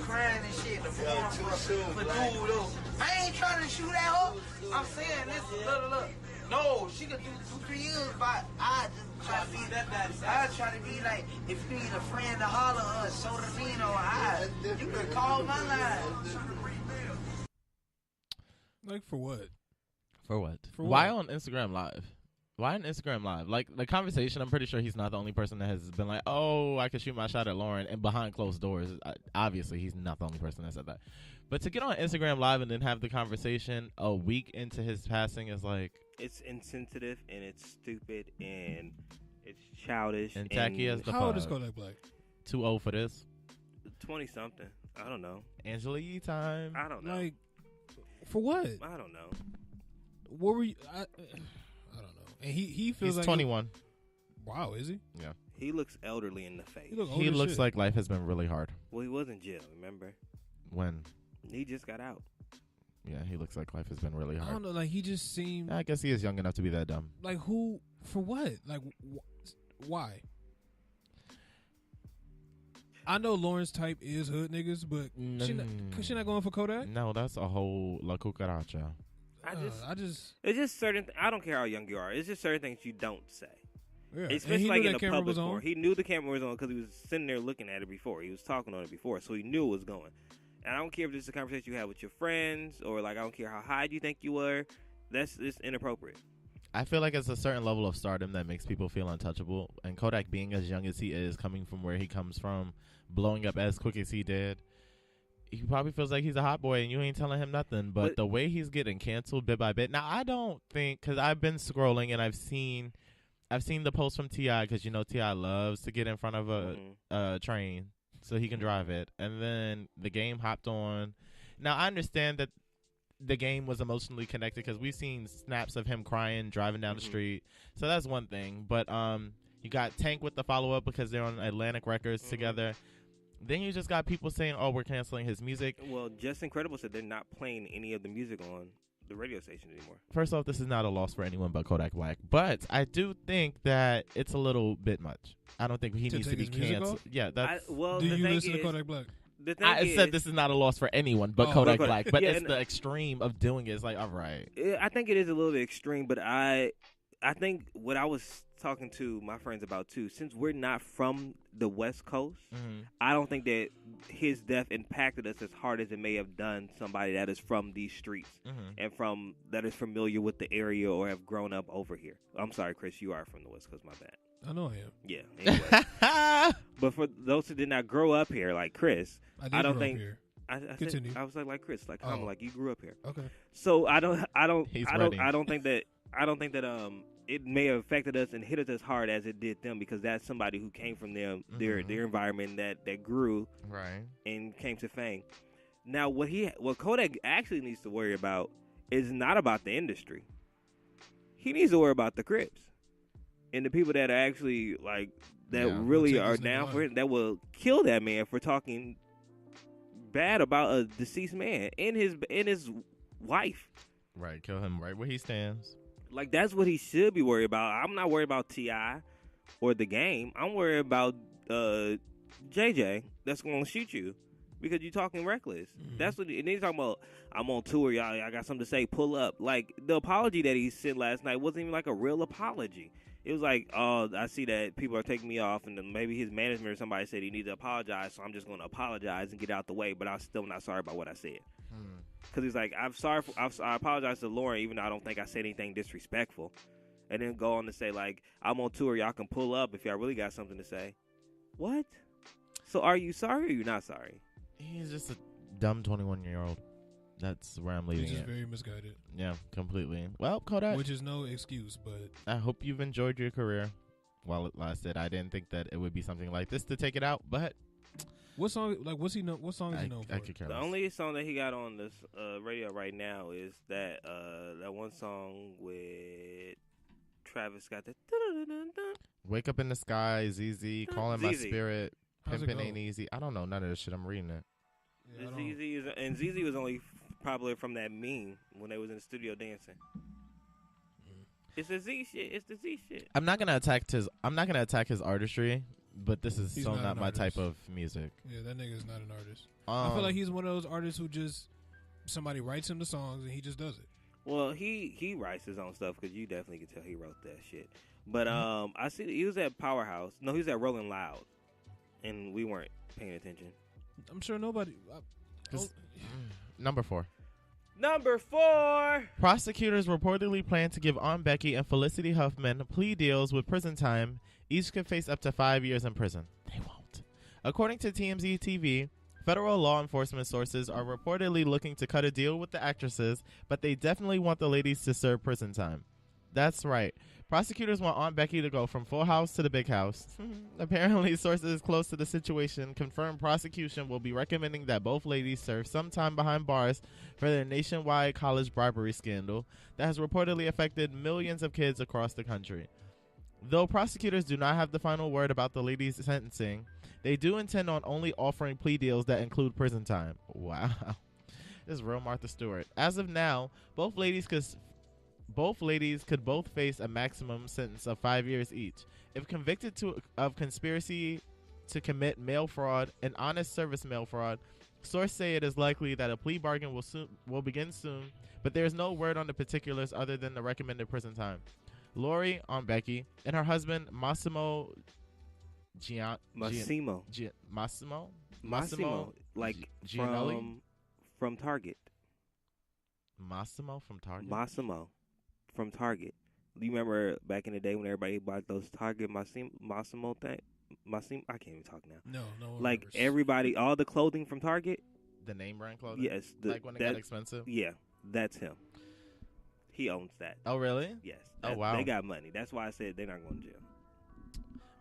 crying and shit. For dude though. I ain't trying to shoot at her. I'm saying this, look. No, she could do 2-3 years, but I just try to be I try to be like, if you need a friend to holler or a soda bean or you could call my line. Like for what? For what? For Why what? on Instagram Live? Why on Instagram Live? Like, the conversation, I'm pretty sure he's not the only person that has been like, oh, I could shoot my shot at Lauren. And behind closed doors, obviously, he's not the only person that said that. But to get on Instagram Live and then have the conversation a week into his passing is like... It's insensitive, and it's stupid, and it's childish. And tacky as the How old is fuck. Kodak Black? Too old for this. 20-something. I don't know. Angela Yee time. I don't know. Like, for what? I don't know. What were you? I don't know. And he feels He's like 21. Wow, is he? Yeah. He looks elderly in the face. He He as looks shit. like life has been really hard. Well, he was in jail, remember? When? He just got out. Yeah, he looks like life has been really I don't hard. know. Like he just seemed I guess he is young enough to be that dumb. like who for what? Like why? I know Lauren's type is hood niggas, but she not going for Kodak. No, that's a whole La Cucaracha. I just It's just certain. I don't care how young you are. It's just certain things you don't say. yeah. And Especially he like knew in that the camera public was on. forum. He knew the camera was on because he was sitting there looking at it before. He was talking on it before, so he knew it was going. And I don't care if this is a conversation you had with your friends or like I don't care how high you think you were. That's just inappropriate. I feel like it's a certain level of stardom that makes people feel untouchable. And Kodak, being as young as he is, coming from where he comes from, blowing up as quick as he did, he probably feels like he's a hot boy and you ain't telling him nothing. But the way he's getting canceled bit by bit. Now, I don't think, because I've been scrolling and I've seen the post from T.I. because, you know, T.I. loves to get in front of a train so he can drive it. And then the game hopped on. Now, I understand that the game was emotionally connected because we've seen snaps of him crying driving down the street. So that's one thing. But you got Tank with the follow-up because they're on Atlantic Records together. Then you just got people saying, oh, we're canceling his music. Well, Just Incredible said they're not playing any of the music on the radio station anymore. First off, this is not a loss for anyone but Kodak Black. But I do think that it's a little bit much. I don't think he needs to be take his music canceled. off? Yeah, that's... Do Do you listen to Kodak Black? The thing I is, said this is not a loss for anyone but Oh, Kodak but Black. But yeah, it's and- the extreme of doing it. It's like, all right. I think it is a little bit extreme, but I think what I was talking to my friends about too, since we're not from the West Coast, I don't think that his death impacted us as hard as it may have done somebody that is from these streets and from that is familiar with the area or have grown up over here. I'm sorry, Chris, you are from the West Coast. My bad. I know I am. Yeah. Anyway. But for those who did not grow up here, like Chris, I don't grew think up here. I said, Continue. I was like Chris, like Oh. like you grew up here. Okay. So I don't He's I ready. don't think that it may have affected us and hit us as hard as it did them because that's somebody who came from them their environment that grew Right. and came to fame. Now what Kodak actually needs to worry about is not about the industry. He needs to worry about the Crips and the people that are actually like that Yeah. really Take are this nigga down for life. it that will kill that man for talking bad about a deceased man and his wife. Right. Kill him right where he stands. Like, that's what he should be worried about. I'm not worried about T.I. or the game. I'm worried about JJ that's going to shoot you because you're talking reckless. That's what. And then he's talking about, I'm on tour, y'all. I got something to say. Pull up. Like, the apology that he sent last night wasn't even like a real apology. It was like, oh, I see that people are taking me off, and then maybe his management or somebody said he needs to apologize, so I'm just going to apologize and get out the way, but I'm still not sorry about what I said. Because he's like, I apologize to Lauren, even though I don't think I said anything disrespectful. And then go on to say, like, I'm on tour, y'all can pull up if y'all really got something to say. What? So are you sorry or you not sorry? He's just a dumb 21-year-old. That's where I'm leaving He's just it. very misguided. Yeah, completely. Well, Kodak, Which is no excuse, but I hope you've enjoyed your career while it lasted. I didn't think that it would be something like this to take it out, but what song? Like, what's he know? What song is he known for? I could care The less. only song that he got on this radio right now is that one song with Travis Scott. That Wake Up in the Sky, ZZ, Calling My ZZ. Spirit, How's it Pimpin' go? Ain't Easy. I don't know none of this shit. I'm reading it. Yeah, I don't- ZZ was only popular from that meme when they was in the studio dancing. It's the Z shit. It's the Z shit. I'm not gonna attack his artistry, but this is He's so not not an my artist. type of music. Yeah, that nigga's not an artist. I feel like he's one of those artists who just somebody writes him the songs and he just does it. Well, he writes his own stuff because you definitely can tell he wrote that shit. But I see he was at Powerhouse. No, he was at Rolling Loud, and we weren't paying attention. I'm sure nobody. Number 4. Number 4. Prosecutors reportedly plan to give Aunt Becky and Felicity Huffman plea deals with prison time. Each could face up to 5 years in prison. They won't. According to TMZ TV, federal law enforcement sources are reportedly looking to cut a deal with the actresses, but they definitely want the ladies to serve prison time. That's right. Prosecutors want Aunt Becky to go from Full House to the Big House. Apparently, sources close to the situation confirm prosecution will be recommending that both ladies serve some time behind bars for their nationwide college bribery scandal that has reportedly affected millions of kids across the country. Though prosecutors do not have the final word about the ladies' sentencing, they do intend on only offering plea deals that include prison time. Wow. This is real Martha Stewart. As of now, both ladies could face a maximum sentence of 5 years each. If convicted of conspiracy to commit mail fraud and honest service mail fraud, sources say it is likely that a plea bargain will begin soon, but there is no word on the particulars other than the recommended prison time. Lori, Aunt Becky, and her husband Massimo, like Gianelli? from Target. Massimo from Target. Massimo from Target. Do you remember back in the day when everybody bought those Target Massimo thing? Massimo, I can't even talk now. No. Like everybody, all the clothing from Target. The name brand clothing. Yes, like when it got expensive. Yeah, that's him. He owns that. Oh, really? Yes. Oh, wow. They got money. That's why I said they're not going to jail.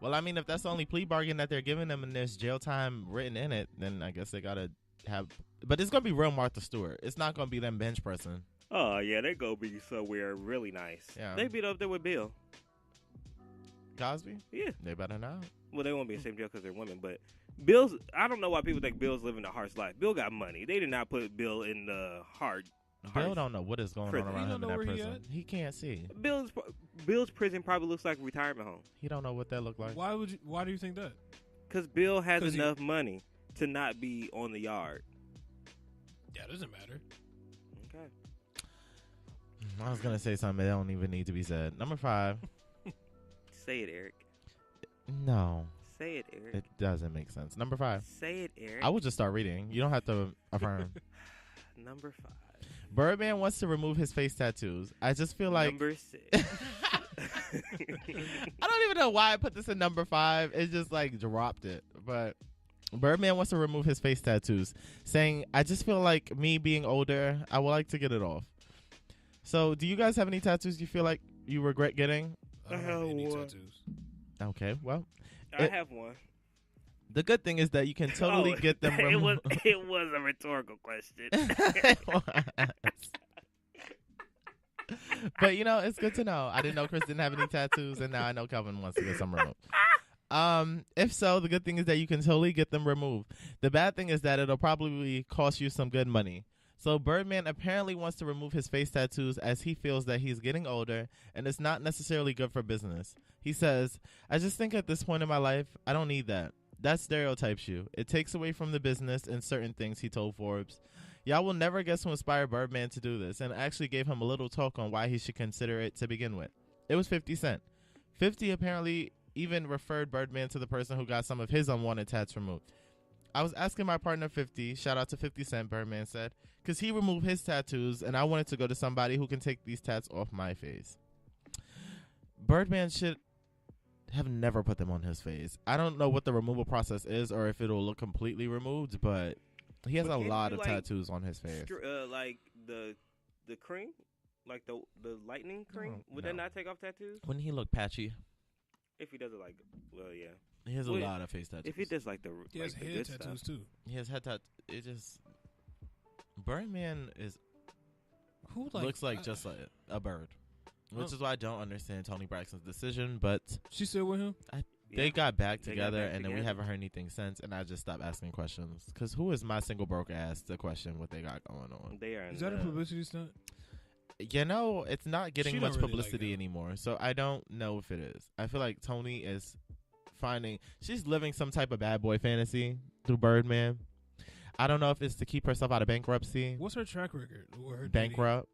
Well, I mean, if that's the only plea bargain that they're giving them and there's jail time written in it, then I guess they got to have. But it's going to be real Martha Stewart. It's not going to be them bench person. Oh, yeah, they're going to be somewhere really nice. Yeah. They beat up there with Bill. Cosby? Yeah. They better not. Well, they won't be in the same jail because they're women, but Bill's, I don't know why people think Bill's living a harsh life. Bill got money. They did not put Bill in the hard. Bill don't know what is going prison. on around He him don't in know that where he prison. He can't see. Bill's prison probably looks like a retirement home. He don't know what that look like. Why do you think that? Because Bill has enough money to not be on the yard. Yeah, it doesn't matter. Okay. I was going to say something that don't even need to be said. Number 5. Say it, Eric. No. Say it, Eric. It doesn't make sense. Number 5. Say it, Eric. I would just start reading. You don't have to affirm. Number 5. Birdman wants to remove his face tattoos. I just feel like... Number 6. I don't even know why I put this in number 5. It just like dropped it. But Birdman wants to remove his face tattoos, saying, I just feel like me being older, I would like to get it off. So do you guys have any tattoos you feel like you regret getting? I don't have any tattoos. Okay, well. I have one. The good thing is that you can totally get them removed. It was a rhetorical question. But, you know, it's good to know. I didn't know Chris didn't have any tattoos, and now I know Kelvin wants to get some removed. If so, the good thing is that you can totally get them removed. The bad thing is that it'll probably cost you some good money. So Birdman apparently wants to remove his face tattoos as he feels that he's getting older, and it's not necessarily good for business. He says, I just think at this point in my life, I don't need that. That stereotypes you. It takes away from the business and certain things, he told Forbes. Y'all will never guess who inspired Birdman to do this, and actually gave him a little talk on why he should consider it to begin with. It was 50 Cent. 50 apparently even referred Birdman to the person who got some of his unwanted tats removed. I was asking my partner 50, shout out to 50 Cent, Birdman said, because he removed his tattoos, and I wanted to go to somebody who can take these tats off my face. Birdman should have never put them on his face. I don't know what the removal process is or if it'll look completely removed, but he has a lot of tattoos on his face. Like the cream? Like the lightning cream? Would that not take off tattoos? Wouldn't he look patchy? If he does it like, well, yeah. He has a lot of face tattoos. If he does like the he has head tattoos too. He has head tattoos. It just Birdman looks like just like a bird, which is why I don't understand Toni Braxton's decision. But she's still with him. They got back together, and then we haven't heard anything since. And I just stopped asking questions because who is my single broke ass to question what they got going on? They are. Is that a publicity stunt? You know, it's not getting much publicity anymore, so I don't know if it is. I feel like Toni is she's living some type of bad boy fantasy through Birdman. I don't know if it's to keep herself out of bankruptcy. What's her track record? Bankrupt.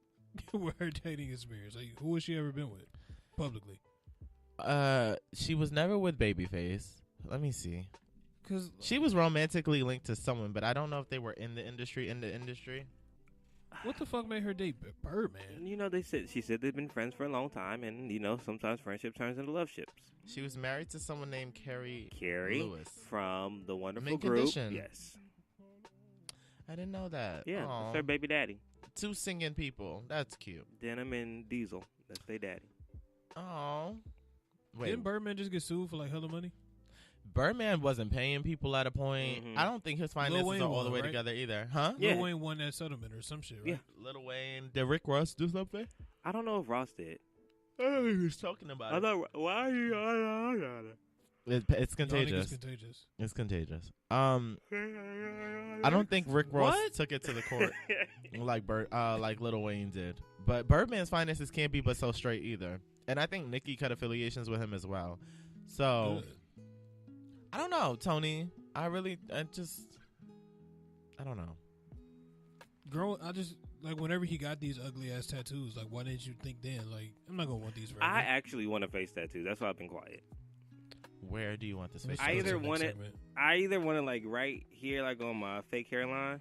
with her dating experience? Like, who has she ever been with publicly? She was never with Babyface. Let me see. Because She was romantically linked to someone, but I don't know if they were in the industry. what the fuck made her date Birdman? You know, she said they've been friends for a long time, and you know, sometimes friendship turns into love ships. She was married to someone named Carrie Lewis from the wonderful Mint group. Condition. Yes. I didn't know that. Yeah, Aw. it's her baby daddy. 2 singing people. That's cute. Denim and Diesel. That's their daddy. Oh. Wait, Didn't Birdman just get sued for like hella money? Birdman wasn't paying people at a point. Mhm. I don't think his finances Wayne are all the won, way right? together either. Huh? Yeah. Lil Wayne won that settlement or some shit, right? Yeah. Lil Wayne. Did Rick Ross do something? I don't know if Ross did. Oh, he was talking about I it. thought, why are you It's Y'all niggas contagious. contagious. It's contagious. I don't think Rick Ross What? took it to the court like Lil Wayne did. But Birdman's finances can't be but so straight either. And I think Nicki cut affiliations with him as well. So Good. I don't know, Tony. I don't know. I just like whenever he got these ugly ass tattoos. Like, why didn't you think then? Like, I'm not gonna want these. I Forever. actually want a face tattoo. That's why I've been quiet. Where do you want this face? Let's I go either to the next want it- segment. I either want it like right here, like on my fake hairline,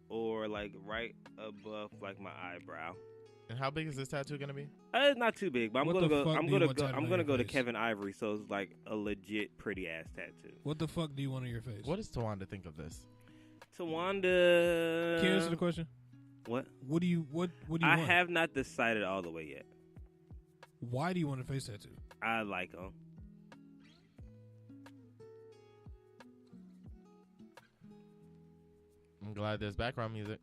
or like right above like my eyebrow. And how big is this tattoo gonna be? It's not too big, but What I'm the gonna go. fuck I'm do you gonna want go. tattooed I'm on gonna your go to face? Kevin Ivory, so it's like a legit pretty ass tattoo. What the fuck do you want on your face? What does Tawanda think of this? Tawanda. Can you answer the question? What? What do you want? I have not decided all the way yet. Why do you want a face tattoo? I like them. I'm glad there's background music.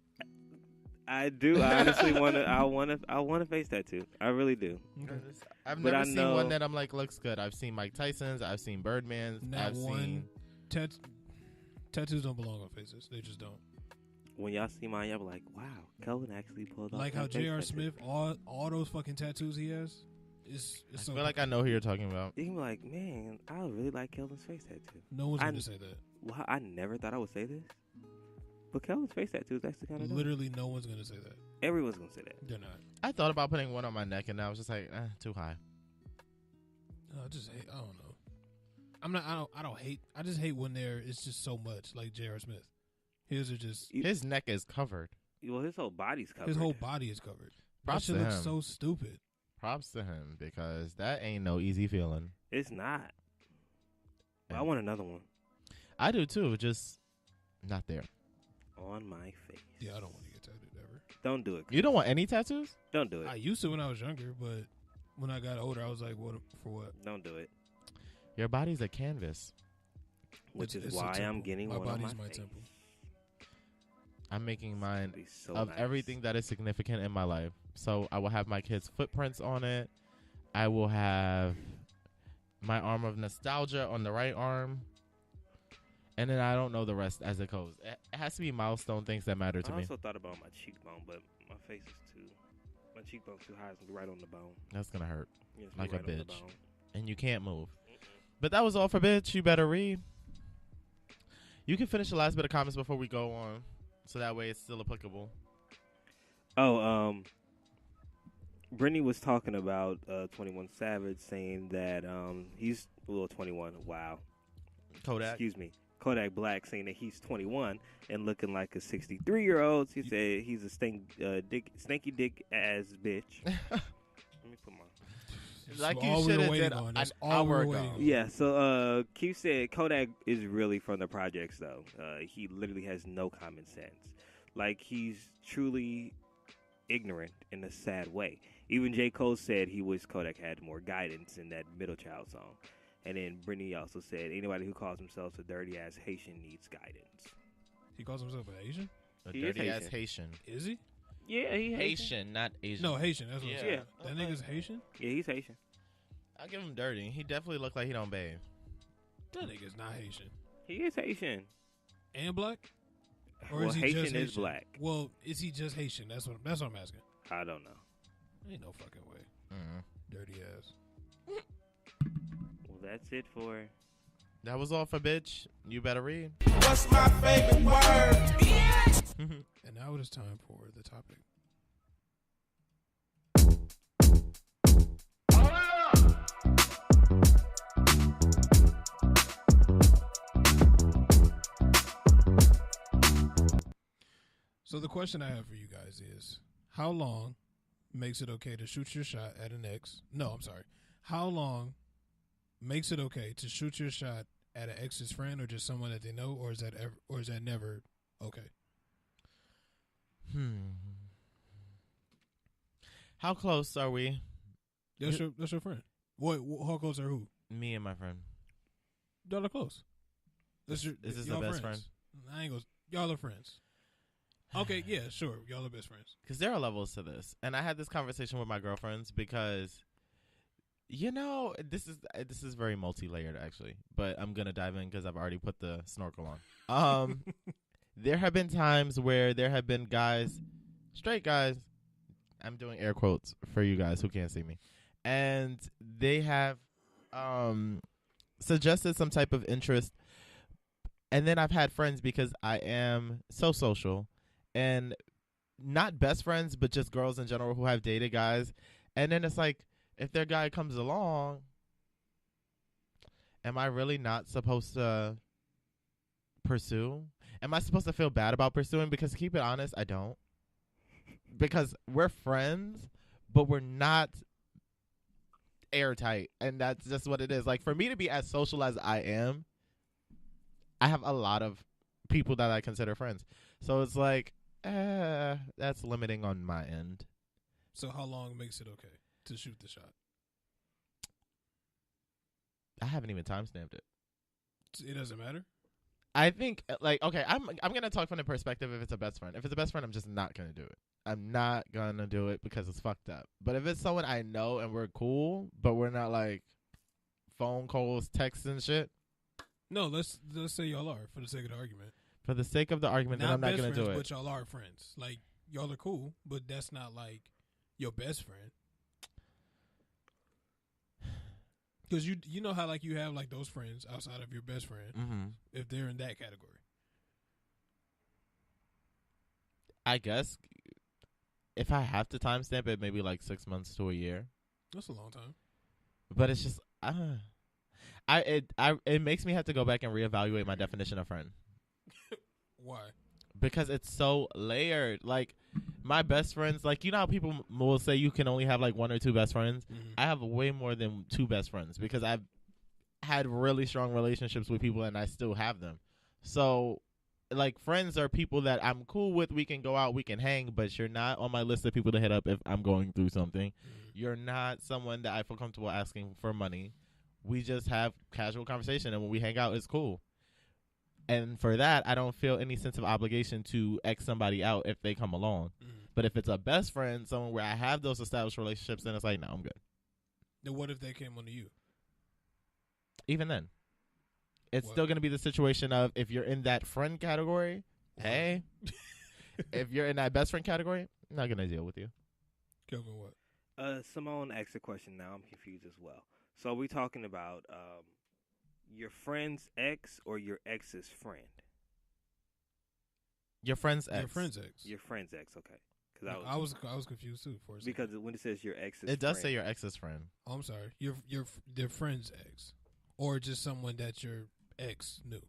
I do. I honestly want to. I want a face tattoo. I really do. I've But never I seen know- one that I'm like looks good. I've seen Mike Tyson's. I've seen Birdman's. Not I've one. seen. Tattoos don't belong on faces. They just don't. When y'all see mine, y'all be like, "Wow, Kelvin actually pulled off." Like that how face J.R. tattoo." Smith, all those fucking tattoos he has. It's I so feel like I know who you're talking about. You can be like, "Man, I really like Kelvin's face tattoo." no one's I- gonna say that. Well, I never thought I would say this, but Kelvin's face tattoo is actually kind of Literally, no one's gonna say that. Everyone's gonna say that. They're not. I thought about putting one on my neck, and I was just like, too high. No, I just hate. I don't know. I don't hate. I just hate when it's just so much like J.R. Smith. His are just His neck is covered. Well, his whole body's covered. his whole body is covered. That Props shit to looks him. so stupid. Props to him because that ain't no easy feeling. It's not. Yeah. I want another one I do too, just not there. on my face. Yeah, I don't want to get tattooed ever. Don't do it. You don't want any tattoos? Don't do it. I used to when I was younger, but when I got older, I was like, "What for? What?" Don't do it. Your body's a canvas. Which It's is a why I'm temple. getting My one on body's my my face. temple. I'm making mine Be so of nice. everything that is significant in my life. So I will have my kids' footprints on it. I will have my arm of nostalgia on the right arm. And then I don't know the rest as it goes. It has to be milestone things that matter to I me. also thought about my cheekbone, but my face is my cheekbone's too high. It's right on the bone. That's going to hurt. Yeah, it's Like a right on the bitch. bone. And you can't move. But that was all for bitch. You better read. You can finish the last bit of comments before we go on. So that way it's still applicable. Oh, Brittany was talking about 21 Savage, saying that he's 21. Wow. Kodak. Excuse me. Kodak Black saying that he's 21 and looking like a 63-year-old. He said he's a stanky dick ass bitch. Let me put my. Like That's you all we should were have waiting did on. an That's all hour we were ago. waiting on. Yeah, so Keith said Kodak is really from the projects, though. He literally has no common sense. Like, he's truly ignorant in a sad way. Even J. Cole said he wished Kodak had more guidance in that Middle Child song. And then Brittany also said anybody who calls themselves a dirty-ass Haitian needs guidance. He calls himself a Asian. A He is dirty ass Haitian. Haitian. Is he? Yeah, he Haitian. Haitian, not Asian. No, Haitian. That's what I'm Yeah. saying. Yeah. That nigga's Haitian. Yeah, he's Haitian. I'll give him dirty. He definitely looked like he don't bathe. That nigga's not Haitian. He is Haitian. And black? Or Well, is he Haitian just is Haitian? black. Well, is he just Haitian? That's what I'm asking. I don't know. Ain't no fucking way. Mm. Dirty ass. Well, that's it for... That was all for bitch. You better read. What's my favorite word? And now it is time for the topic. So the question I have for you guys is, how long makes it okay to shoot your shot at an ex? No, I'm sorry. How long makes it okay to shoot your shot at an ex's friend or just someone that they know, or is that never okay? How close are we? That's your friend. What? How close are who? Me and my friend. Y'all are close. Is this the y'all best friends. I ain't gonna. Y'all are friends. Okay, yeah, sure. Y'all are best friends. Because there are levels to this, and I had this conversation with my girlfriends because, this is very multi-layered actually. But I'm gonna dive in because I've already put the snorkel on. There have been times where there have been guys, straight guys. I'm doing air quotes for you guys who can't see me, and they have suggested some type of interest. And then I've had friends, because I am so social, and not best friends, but just girls in general who have dated guys. And then it's like, if their guy comes along, am I really not supposed to pursue? Am I supposed to feel bad about pursuing? Because keep it honest, I don't. Because we're friends, but we're not airtight. And that's just what it is. Like, for me to be as social as I am, I have a lot of people that I consider friends. So it's like, that's limiting on my end. So how long makes it okay to shoot the shot? I haven't even timestamped it. It doesn't matter? I think, like, okay, I'm going to talk from the perspective if it's a best friend. If it's a best friend, I'm just not going to do it. I'm not going to do it because it's fucked up. But if it's someone I know and we're cool, but we're not, like, phone calls, texts, and shit. No, let's say y'all are, for the sake of the argument. For the sake of the argument, then I'm not going to do it. But y'all are friends. Like, y'all are cool, but that's not, like, your best friend. Because you know how, like, you have, like, those friends outside of your best friend, if they're in that category. I guess if I have to timestamp it, maybe, like, 6 months to a year. That's a long time. But it's just, it makes me have to go back and reevaluate my definition of friend. Why? Because it's so layered. Like, my best friends, like, you know how people will say you can only have like one or two best friends? Mm-hmm. I have way more than two best friends because I've had really strong relationships with people and I still have them. So, like, friends are people that I'm cool with. We can go out, we can hang, but you're not on my list of people to hit up if I'm going through something. Mm-hmm. You're not someone that I feel comfortable asking for money. We just have casual conversation, and when we hang out, it's cool. And for that, I don't feel any sense of obligation to X somebody out if they come along. Mm-hmm. But if it's a best friend, someone where I have those established relationships, then it's like, no, I'm good. Then what if they came onto you? Even then, it's still going to be the situation of if you're in that friend category, hey. If you're in that best friend category, I'm not going to deal with you. Kelvin, what? Simone asked a question now. I'm confused as well. So are we talking about your friend's ex or your ex's friend? Your friend's ex. Your friend's ex. Your friend's ex, okay. Because I was confused too for a second. Because when it says your ex's friend. It does say your ex's friend. Oh, I'm sorry. Your friend's ex. Or just someone that your ex knew.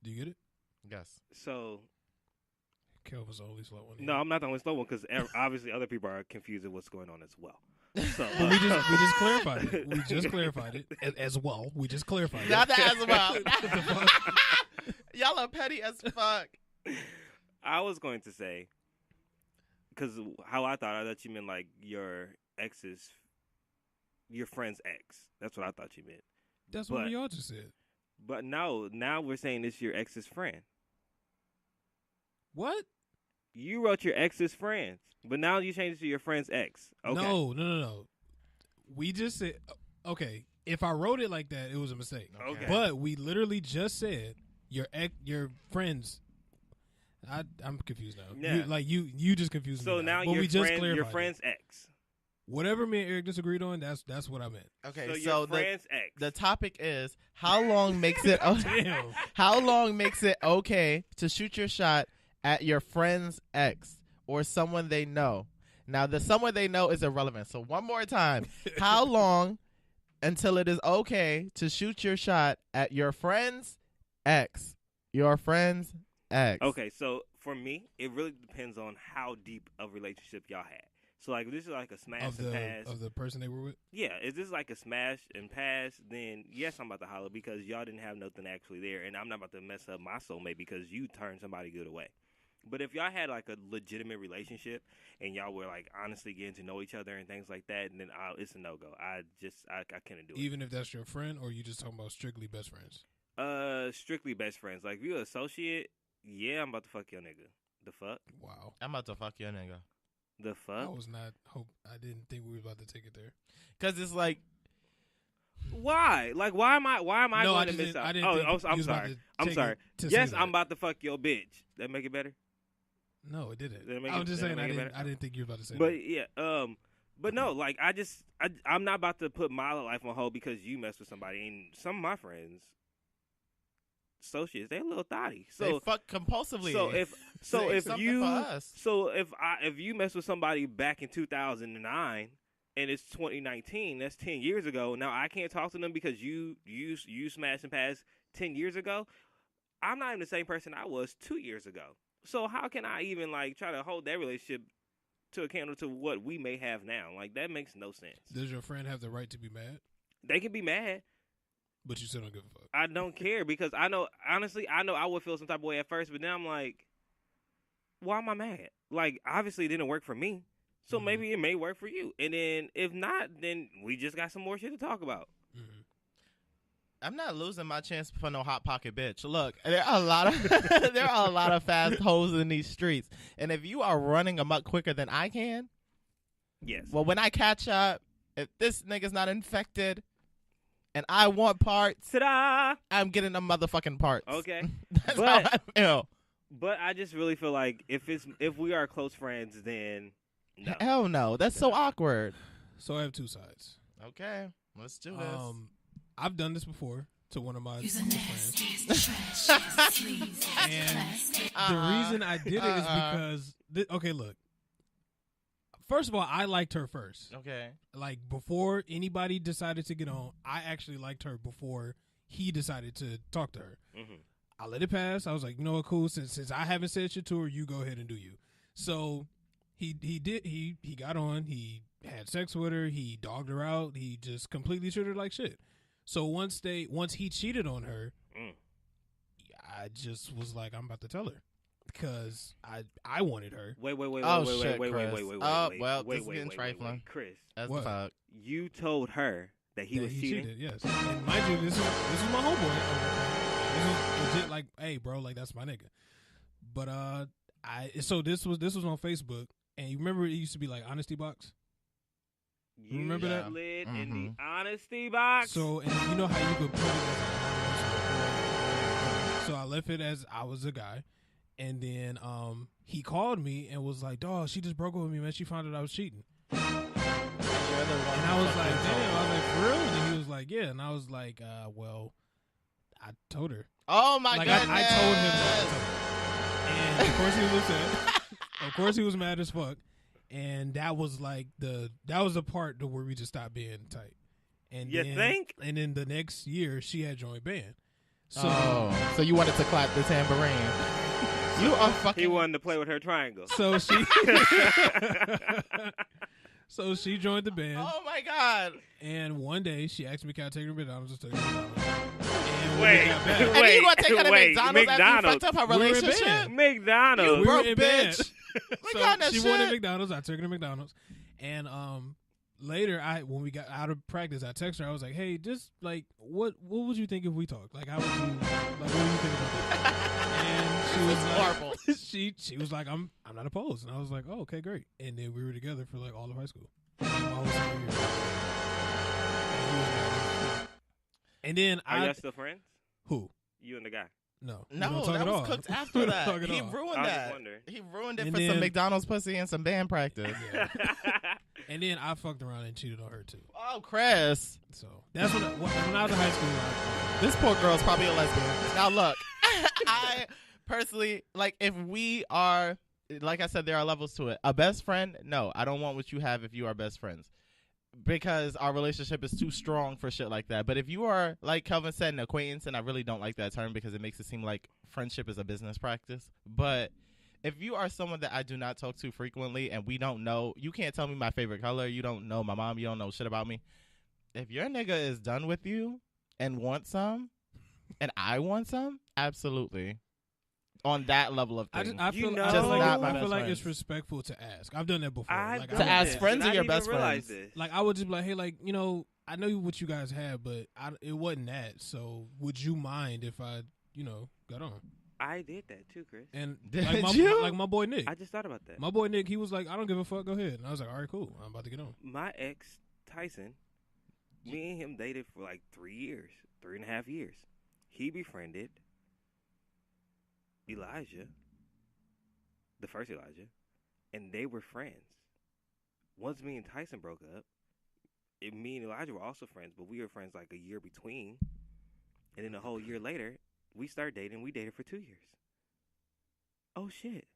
Do you get it? Yes. So Kelvin's the only slow one. No, I'm not the only slow one because obviously other people are confused with what's going on as well. So well, we just clarified it. We just clarified it as well. We just clarified it. Not as well. Y'all are petty as fuck. I was going to say, because how I thought you meant like your friend's ex. That's what I thought you meant. That's what y'all just said. But no, now we're saying it's your ex's friend. What? You wrote your ex's friends, but now you changed it to your friend's ex. Okay. No. We just said, okay, if I wrote it like that, it was a mistake. Okay. But we literally just said your friends. I'm confused now. Yeah. You just confused me. So now your friend's ex. Whatever me and Eric disagreed on, that's what I meant. Okay, so your friend's ex. The topic is how long makes it how long makes it okay to shoot your shot at your friend's ex or someone they know. Now, the someone they know is irrelevant. So one more time, how long until it is okay to shoot your shot at your friend's ex? Your friend's ex. Okay, so for me, it really depends on how deep of relationship y'all had. So like, if this is like a smash Of and pass. the person they were with. Yeah, if this is like a smash and pass, then yes, I'm about to holler because y'all didn't have nothing actually there, and I'm not about to mess up my soulmate because you turned somebody good away. But if y'all had like a legitimate relationship and y'all were like honestly getting to know each other and things like that, then it's a no go. I couldn't do it. Even if that's your friend, or you just talking about strictly best friends? Strictly best friends. Like if you're an associate, yeah, I'm about to fuck your nigga. The fuck? Wow. I'm about to fuck your nigga. The fuck? I didn't think we were about to take it there. Cause it's like, why? Like why am I No, going to miss out? I'm sorry. I'm sorry. Yes, I'm about to fuck your bitch. That make it better? No, it didn't. Did it make I was it- just did it saying make it better? I didn't think you were about to say But that. yeah, but no, like I'm not about to put my life on hold because you mess with somebody. And some of my friends, associates, they a little thotty. they So fuck compulsively. so Say if something you for us. so if you mess with somebody back in 2009 and it's 2019, that's 10 years ago. Now I can't talk to them because you smashed and passed 10 years ago. I'm not even the same person I was 2 years ago. So how can I even like try to hold that relationship to account to what we may have now? Like that makes no sense. Does your friend have the right to be mad? They can be mad. But you still don't give a fuck. I don't care because I know I would feel some type of way at first, but then I'm like, why am I mad? Like obviously it didn't work for me. So Mhm. maybe it may work for you. And then if not, then we just got some more shit to talk about. Mm-hmm. I'm not losing my chance for no hot pocket bitch. Look, there are a lot of there are a lot of fast hoes in these streets, and if you are running amok quicker than I can, Yes. well, when I catch up, if this nigga's not infected, and I want parts, Ta-da! I'm getting the motherfucking parts. Okay. That's But- how I feel. But I just really feel like if we are close friends, then no. Hell no, that's so awkward. So I have two sides. Okay, let's do this. I've done this before to one of my You's a friends. nasty, trash, And the reason I did it is because, okay, look. First of all, I liked her first. Okay. Like, before anybody decided to get on, I actually liked her before he decided to talk to her. Mhm. I let it pass. I was like, you know what, cool. Since I haven't said shit to her, you go ahead and do you. So he got on. He had sex with her. He dogged her out. He just completely treated her like shit. So once he cheated on her, Mm. I just was like, I'm about to tell her because I wanted her. Wait, Oh, wait, shit, wait, Chris. wait, Oh, wait, well, wait, this is wait, getting wait, trifling. wait. Chris, That's What? the fuck. you told her that he that was cheating. cheated, yes. And mind you, this is my homeboy. This is legit like, hey, bro, like that's my nigga. But so this was on Facebook, and you remember it used to be like Honesty Box. You Remember that? slid in Mhm. the honesty box. So and you know how you could put it as anonymous. So I left it as I was a guy, and then he called me and was like, "Dog, she just broke up with me, man. She found out I was cheating." You're the one And I was who like, fucking told "Damn!" her. I was like, "For real?" And he was like, "Yeah." And I was like, "Well, I told her." Oh my Like goodness. I told him that. And of course he was upset. Of course he was mad as fuck. And that was like the part to where we just stopped being tight. And You then, think? And then the next year she had joined band. So So you wanted to clap the tambourine. You are fucking. he wanted to play with her triangle. so she so she joined the band. Oh my god. And one day she asked me, "Can I take her to McDonald's?" I took her to McDonald's. And when we Wait, got back, And wait, you gonna take her to wait, McDonald's after you McDonald's. fucked up her We were in relationship? band. McDonald's. we were broke in band. bitch. What So kind of she shit? wanted McDonald's. I took her to McDonald's, and later when we got out of practice, I texted her. I was like, "Hey, just like what would you think if we talked? Like, how would you what do you think about that?" And she was like, horrible. she was like, "I'm not opposed," and I was like, "Oh, okay, great." And then we were together for like all of high school. Like, all of senior year. And he was mad as fuck. And then Are y'all still friends? who? You and the guy. No, we No, don't talk that at was all. cooked We after don't that. talk at He all. ruined I was that. just wondering. He ruined it And for some then- McDonald's pussy and some band practice. Yeah. And then I fucked around and cheated on her too. Oh, Chris. So that's when I was in high school. This poor girl's probably a lesbian. Now look, I personally, like, if we are, like I said, there are levels to it. A best friend, no, I don't want what you have if you are best friends. because our relationship is too strong for shit like that. But if you are, like Kelvin said, an acquaintance, and I really don't like that term because it makes it seem like friendship is a business practice. But if you are someone that I do not talk to frequently and we don't know, you can't tell me my favorite color. You don't know my mom. You don't know shit about me. If your nigga is done with you and wants some, and I want some, absolutely. On that level of things. I feel, know- I Just feel like, not my I best feel like friends. it's respectful to ask. I've done that before. I've Like, done To I would- ask this, friends and or I your didn't best even realize friends? this. Like I would just be like, hey, like, you know, I know what you guys have, but it wasn't that. So would you mind if I, you know, got on? I did that too, Chris. And Did like you? like my boy Nick. I just thought about that. My boy Nick, he was like, I don't give a fuck, go ahead. And I was like, all right, cool. I'm about to get on. My ex, Tyson, me and him dated for like 3 years, 3.5 years. He befriended Elijah, the first Elijah, and they were friends. Once me and Tyson broke up, me and Elijah were also friends, but we were friends like a year between. And then a whole year later, we started dating. We dated for 2 years. Oh, shit.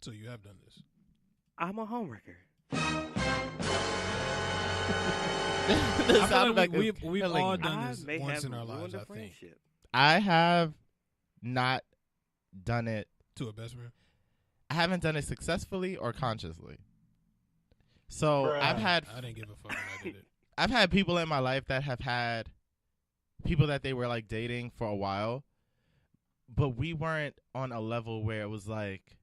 So you have done this. I'm a homewrecker. The I sound feel like effect we've is all killing done me. I this may once have in our ruined lives, a I think. friendship. I have not done it. To a best friend. I haven't done it successfully or consciously. So Bruh. I didn't give a fuck when I did it. I've had people in my life that have had people that they were like dating for a while, but we weren't on a level where it was like,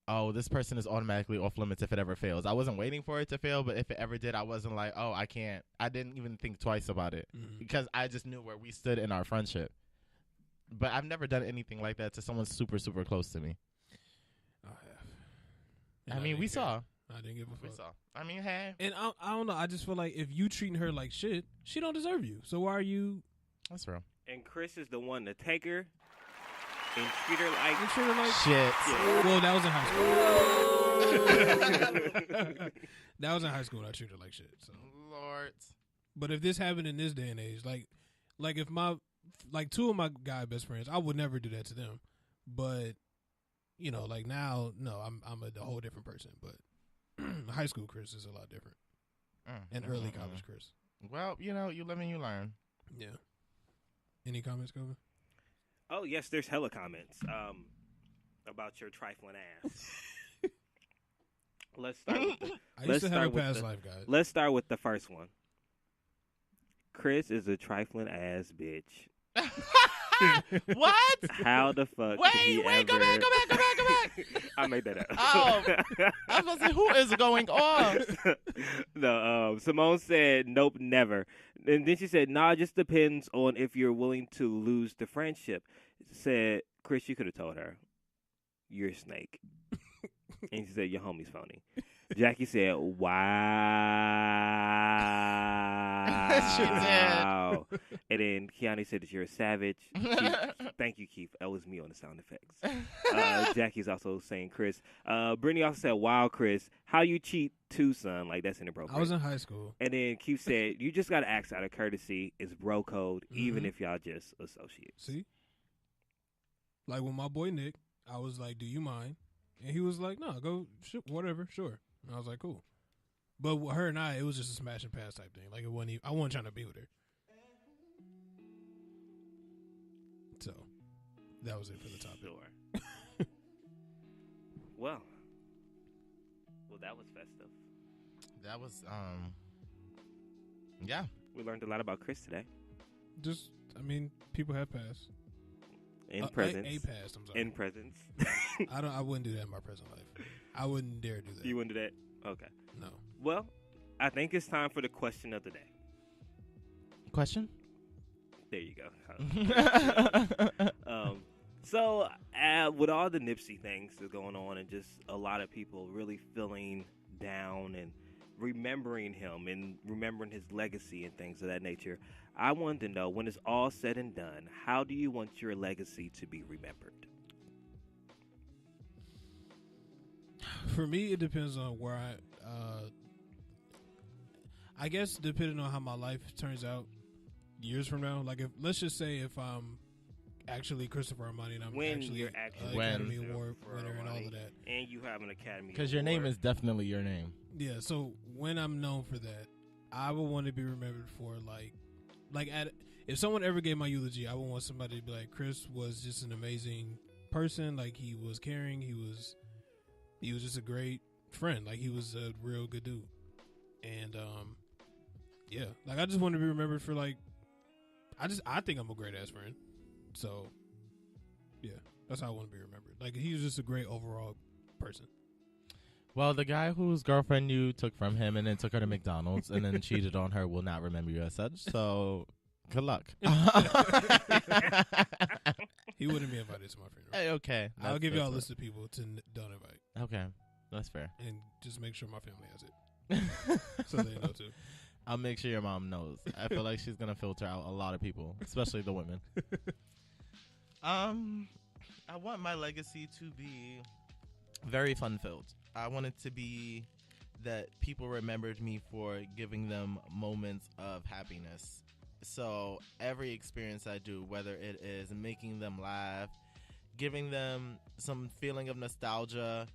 oh, this person is automatically off limits if it ever fails. I wasn't waiting for it to fail, but if it ever did, I wasn't like, oh, I can't. I didn't even think twice about it Mhm. because I just knew where we stood in our friendship. But I've never done anything like that to someone super, super close to me. I have. I And mean, didn't we care. saw. I didn't give a We fuck. saw. I mean, hey, And I don't know. I just feel like if you treating her like shit, she don't deserve you. So why are you that's real. And Chris is the one to take her and treat her like you treat her like Shit. Well, that was in high school. That was in high school and I treated her like shit. So Lord. but if this happened in this day and age, like if my like two of my guy best friends, I would never do that to them. But you know, like now, no, I'm a whole different person. But high school Chris is a lot different, and early college Chris. Well, you know, you live and you learn. Yeah. Any comments, Kobe? Oh yes, there's hella comments about your trifling ass. Let's start with the, I Let's used to have a start with past the- life, guys. let's start with the first one. Chris is a trifling ass bitch. What? How the fuck could he Wait, go ever... back. I made that up. Oh. I was about to say, who is going on? No, Simone said, nope, never. And then she said, nah, it just depends on if you're willing to lose the friendship. Said, Chris, you could have told her, you're a snake. And she said, your homie's phony. Jackie said, wow. And then Keanu said that you're a savage. Thank you, Keith. That was me on the sound effects. Jackie's also saying, Chris. Brittany also said, wow, Chris, how you cheat too, son? Like, that's inappropriate. I was in high school. And then Keith said, you just got to act out of courtesy. It's bro code, even Mhm. if y'all just associates. See? Like with my boy Nick, I was like, do you mind? And he was like, no, go, whatever, sure. And I was like, cool. But with her and I, it was just a smash and pass type thing. Like, it wasn't even, I wasn't trying to be with her. So, that was it for the topic. Sure. well, that was festive. That was, yeah. We learned a lot about Chris today. Just, I mean, people have passed. In presence. A past, I'm sorry. In presence. I wouldn't do that in my present life. I wouldn't dare do that. You wouldn't do that? Okay. No. Well, I think it's time for the question of the day. Question? There you go. So, with all the Nipsey things that's going on and just a lot of people really feeling down and remembering him and remembering his legacy and things of that nature, I wanted to know, when it's all said and done, how do you want your legacy to be remembered? For me, it depends on where I guess depending on how my life turns out years from now. Like, if let's just say if I'm actually Christopher Armani, and I'm When actually you're actually Academy Christopher Award winner and all Armani, of that. and you have an Academy Because your name Award. is definitely your name. Yeah, so when I'm known for that, I would want to be remembered for if someone ever gave my eulogy, I would want somebody to be like, Chris was just an amazing person. Like, he was caring. He was just a great friend. Like, he was a real good dude. And yeah, like, I just want to be remembered for like, I think I'm a great ass friend. So yeah, that's how I want to be remembered. Like, he was just a great overall person. Well, the guy whose girlfriend you took from him and then took her to McDonald's and then cheated on her will not remember you as such. So, good luck. He wouldn't be invited to my funeral. Hey, okay. I'll give y'all a list it. of people to don't invite, Okay, that's fair. and just make sure my family has it, so they know too. I'll make sure your mom knows. I feel like she's gonna filter out a lot of people, especially the women. I want my legacy to be very fun filled. I want it to be that people remembered me for giving them moments of happiness. So every experience I do, whether it is making them laugh, giving them some feeling of nostalgia,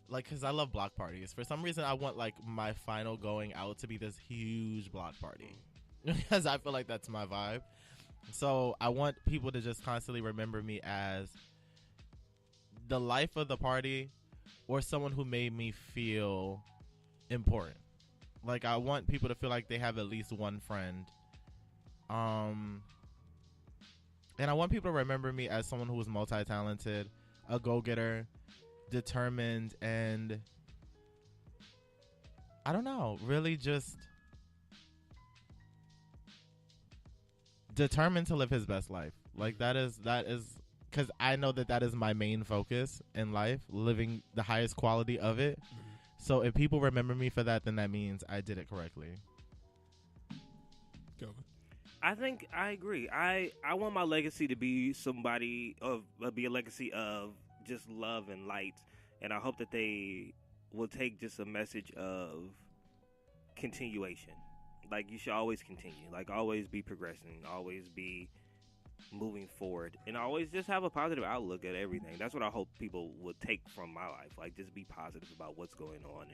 like, because I love block parties. For some reason, I want, like, my final going out to be this huge block party. Because I feel like that's my vibe. So I want people to just constantly remember me as the life of the party or someone who made me feel important. Like, I want people to feel like they have at least one friend. And I want people to remember me as someone who was multi-talented, a go-getter, determined, and I don't know, really just determined to live his best life. Like, that is because I know that is my main focus in life, living the highest quality of it. So if people remember me for that, then that means I did it correctly. Go. I think I agree. I want my legacy to be be a legacy of just love and light, and I hope that they will take just a message of continuation. Like, you should always continue. Like, always be progressing, always be moving forward, and always just have a positive outlook at everything. That's what I hope people would take from my life. Like, just be positive about what's going on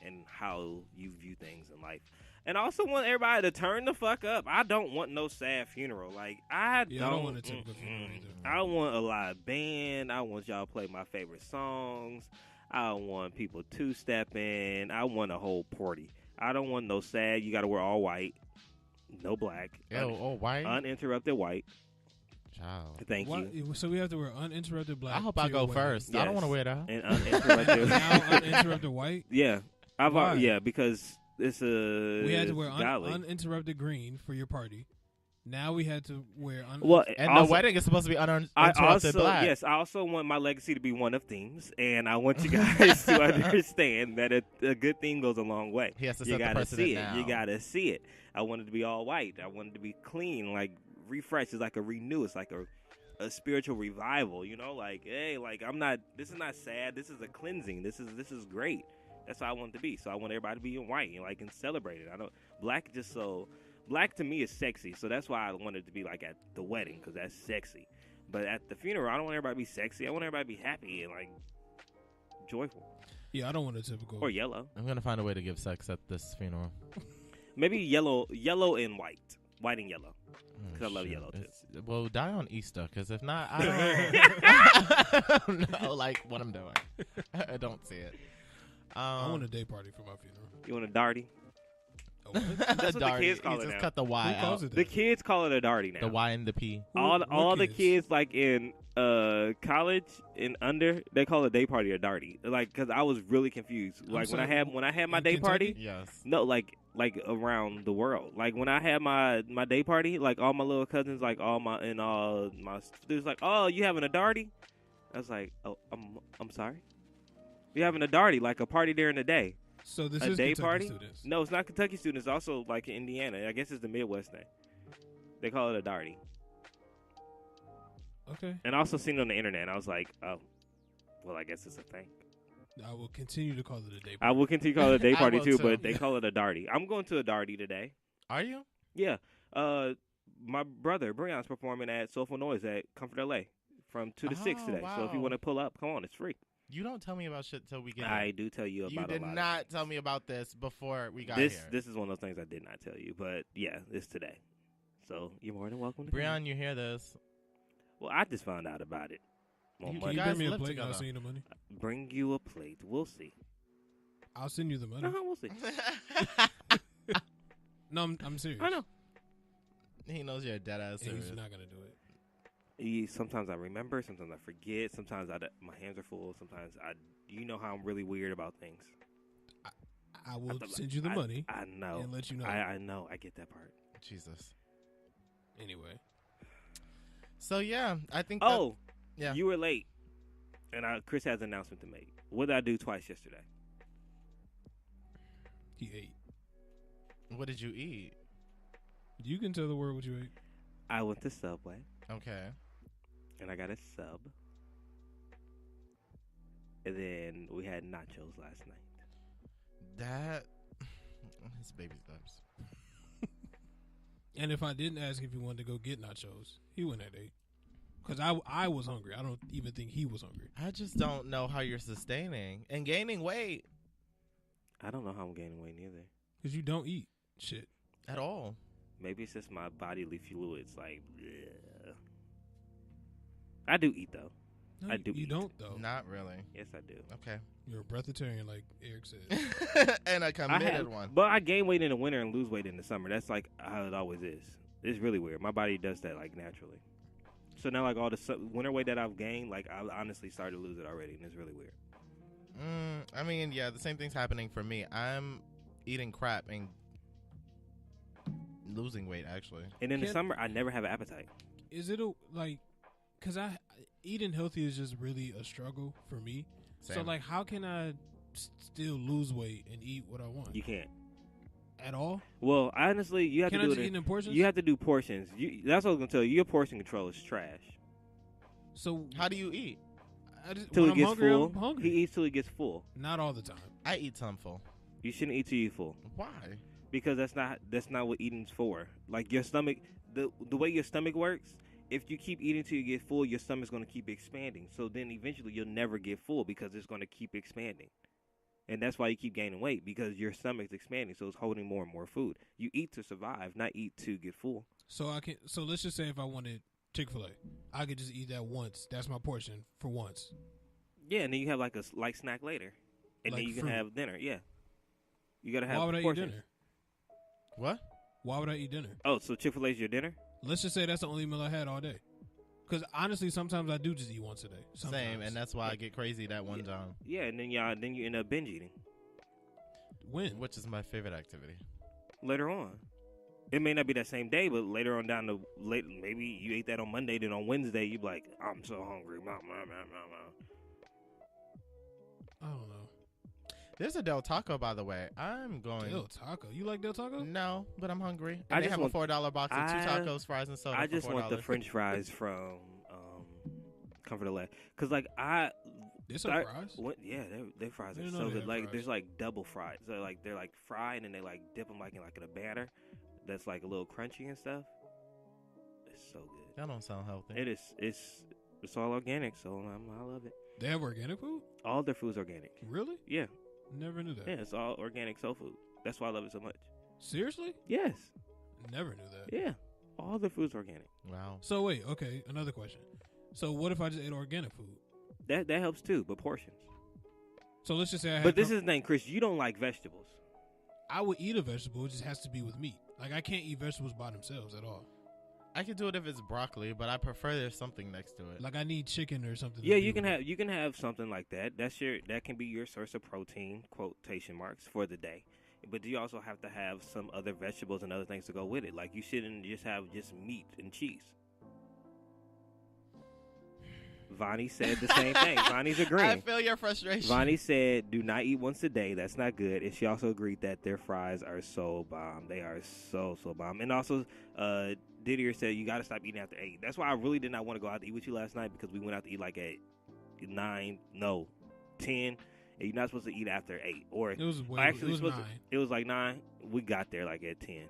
and how you view things in life. And I also want everybody to turn the fuck up. I don't want no sad funeral. Like, I don't want a typical funeral either. I want a live band. I want y'all to play my favorite songs. I want people two-stepping. I want a whole party. I don't want no sad. You got to wear all white, no black. White? Uninterrupted white. Child. Thank What? you. So we have to wear uninterrupted black. I hope I to your go wedding. first. I don't want to wear that. And uninterrupted. Now uninterrupted white. Yeah, Why? because it's a. We had to wear godly. uninterrupted green for your party. Now we had to wear And also, the wedding is supposed to be I uninterrupted also, black. yes, I also want my legacy to be one of themes, and I want you guys to understand that a good theme goes a long way. He has to You set the gotta precedent see it. now. You gotta see it. I want it to be all white. I want it to be clean, like refresh. It's like a renew. It's like a spiritual revival. You know, like, hey, like, I'm not. This is not sad. This is a cleansing. This is great. That's how I want it to be. So I want everybody to be in white and like and celebrate it. I don't black just so. Black to me is sexy, so that's why I wanted to be like at the wedding, because that's sexy. But at the funeral, I don't want everybody to be sexy. I want everybody to be happy and like joyful. Yeah, I don't want a typical. Or yellow. I'm going to find a way to give sex at this funeral. Maybe yellow and white. White and yellow. Because I love Shit. yellow too. Well, die on Easter, because if not, I don't know like what I'm doing. I don't see it. I want a day party for my funeral. You want a darty? Oh, what? That's what the kids call You it just now. cut the Y Who calls out. it The that? kids call it a darty now. The Y and the P. all What the kids like in college and under, they call a day party a darty. Like, because I was really confused. Like when I had my in day Kentucky? party. Yes. No, like around the world. Like when I had my day party, like all my little cousins, like all my it was like, oh, you having a darty? I was like, oh, I'm sorry. You having a darty, like a party during the day? So this A is day Kentucky party? students. No, it's not Kentucky students. It's also like in Indiana. I guess it's the Midwest thing. They call it a darty. Okay, And I also seen it on the internet. I was like, oh, well, I guess it's a thing. I will continue to call it a day I party. will continue to call it a day I party will too, too. but they call it a darty. I'm going to a darty today. Are you? Yeah. my brother Breon's performing at Soulful Noise at Comfort LA from 2 to 6 Oh, today. So if you wow. want to pull up, come on, it's free. You don't tell me about shit till we get I here. do tell you about You a did lot not of tell me about this before we got this. here. This is one of those things I did not tell you, but yeah, it's today. So you're more than welcome to come. Breon, you hear this? Well, I just found out about it. On You Can Monday. you guys bring me a live plate and I'll together. send you the money? Bring you a plate. We'll see. I'll send you the money. We'll see. No, I'm serious. I know. He knows you're dead ass And serious. he's not gonna do it. Sometimes I remember, sometimes I forget, sometimes my hands are full, sometimes you know how I'm really weird about things. I will send you the money I know. and let you know. I know. I get that part. Jesus. Anyway, So yeah, I think. Oh, yeah. you were late, and Chris has an announcement to make. What did I do twice yesterday? he ate. What did you eat? You can tell the world what you ate. I went to Subway, Okay. and I got a sub. And then we had nachos last night. That. His baby steps. And if I didn't ask if he wanted to go get nachos, he went at 8. Because I was hungry. I don't even think he was hungry. I just don't know how you're sustaining and gaining weight I don't know how I'm gaining weight neither. Because you don't eat shit. at all. Maybe it's just my bodily fluids. Like, bleh. I do eat though. No, I do You eat. don't, though. Not really. Yes, I do. Okay. You're a breatharian, like Eric said. And a I committed have, one. but I gain weight in the winter and lose weight in the summer. That's like how it always is. It's really weird. My body does that like naturally. So now, like all the winter weight that I've gained, like I honestly started to lose it already, and it's really weird. I mean, yeah, the same thing's happening for me. I'm eating crap and losing weight, actually. And in the Can- summer, I never have an appetite. Is it because eating healthy is just really a struggle for me. So Same. like, how can I still lose weight and eat what I want You can't. at all? Well, honestly, you have Can to I do just it. eat in portions? You have to do portions. That's what I was gonna tell you. Your portion control is trash. So How do you eat? Till when he I'm gets hungry, full. I'm hungry. He eats till he gets full. Not all the time. I eat some full. You shouldn't eat till you full Why? because that's not what eating's for. Like your stomach, the way your stomach works. If you keep eating till you get full, your stomach's gonna keep expanding. So then eventually you'll never get full because it's gonna keep expanding. And that's why you keep gaining weight because your stomach's expanding, so it's holding more and more food. You eat to survive, not eat to get full. So I can. So let's just say if I wanted Chick-fil-A, I could just eat that once. That's my portion for once. Yeah, and then you have like a light snack later, and Like then you can fruit. have dinner. Yeah, you gotta have Why would I eat portions. dinner? What? Why would I eat dinner? Oh, so Chick-fil-A's your dinner? Let's just say that's the only meal I had all day. Because honestly, sometimes I do just eat once a day. Sometimes. Same, and that's why I get crazy that one time, Yeah, and then you end up binge eating when. which is my favorite activity. later on. It may not be that same day, but later on down the maybe you ate that on Monday, then on Wednesday you be like, I'm so hungry. Blah, blah, blah, blah, blah. I don't know. There's a Del Taco, by the way. I'm going. Del Taco. You like Del Taco? No, but I'm hungry. I And they just have want- a $4 box of 2 I- tacos, fries, and soda. I for just want the $4. French fries from Comfort LA, cause like There's some I- fries. yeah, their fries I are didn't know so they good. had Like fries. there's like double fried, so like they're like fried and they like dip them like in a batter that's like a little crunchy and stuff. It's so good. That don't sound healthy. It is. It's all organic, so I love it. They have organic food? All their food's organic. Really? Yeah, Never knew that. yeah, it's all organic soul food. That's why I love it so much. Seriously? Yes, Never knew that. yeah, all the food's organic. Wow. So wait, okay, another question. So what if I just ate organic food? That helps too, but portions. So let's just say I had But this is the thing, Chris. You don't like vegetables. I would eat a vegetable, it just has to be with meat. Like I can't eat vegetables by themselves at all. I could do it if it's broccoli, but I prefer there's something next to it. Like I need chicken or something. to Yeah, be you can with it. have something like that. That can be your source of protein, quotation marks, for the day. But you also have to have some other vegetables and other things to go with it. Like you shouldn't just have just meat and cheese. Vonnie said the same thing. Vonnie's I agreeing. feel your frustration. Vonnie said, "Do not eat once a day. That's not good." And she also agreed that their fries are so bomb. They are so bomb. And also, Didier said you got to stop eating after 8. That's why I really did not want to go out to eat with you last night because we went out to eat like at 10, and you're not supposed to eat after 8. Or It was way. actually It was supposed 9. it was like 9. We got there like at 10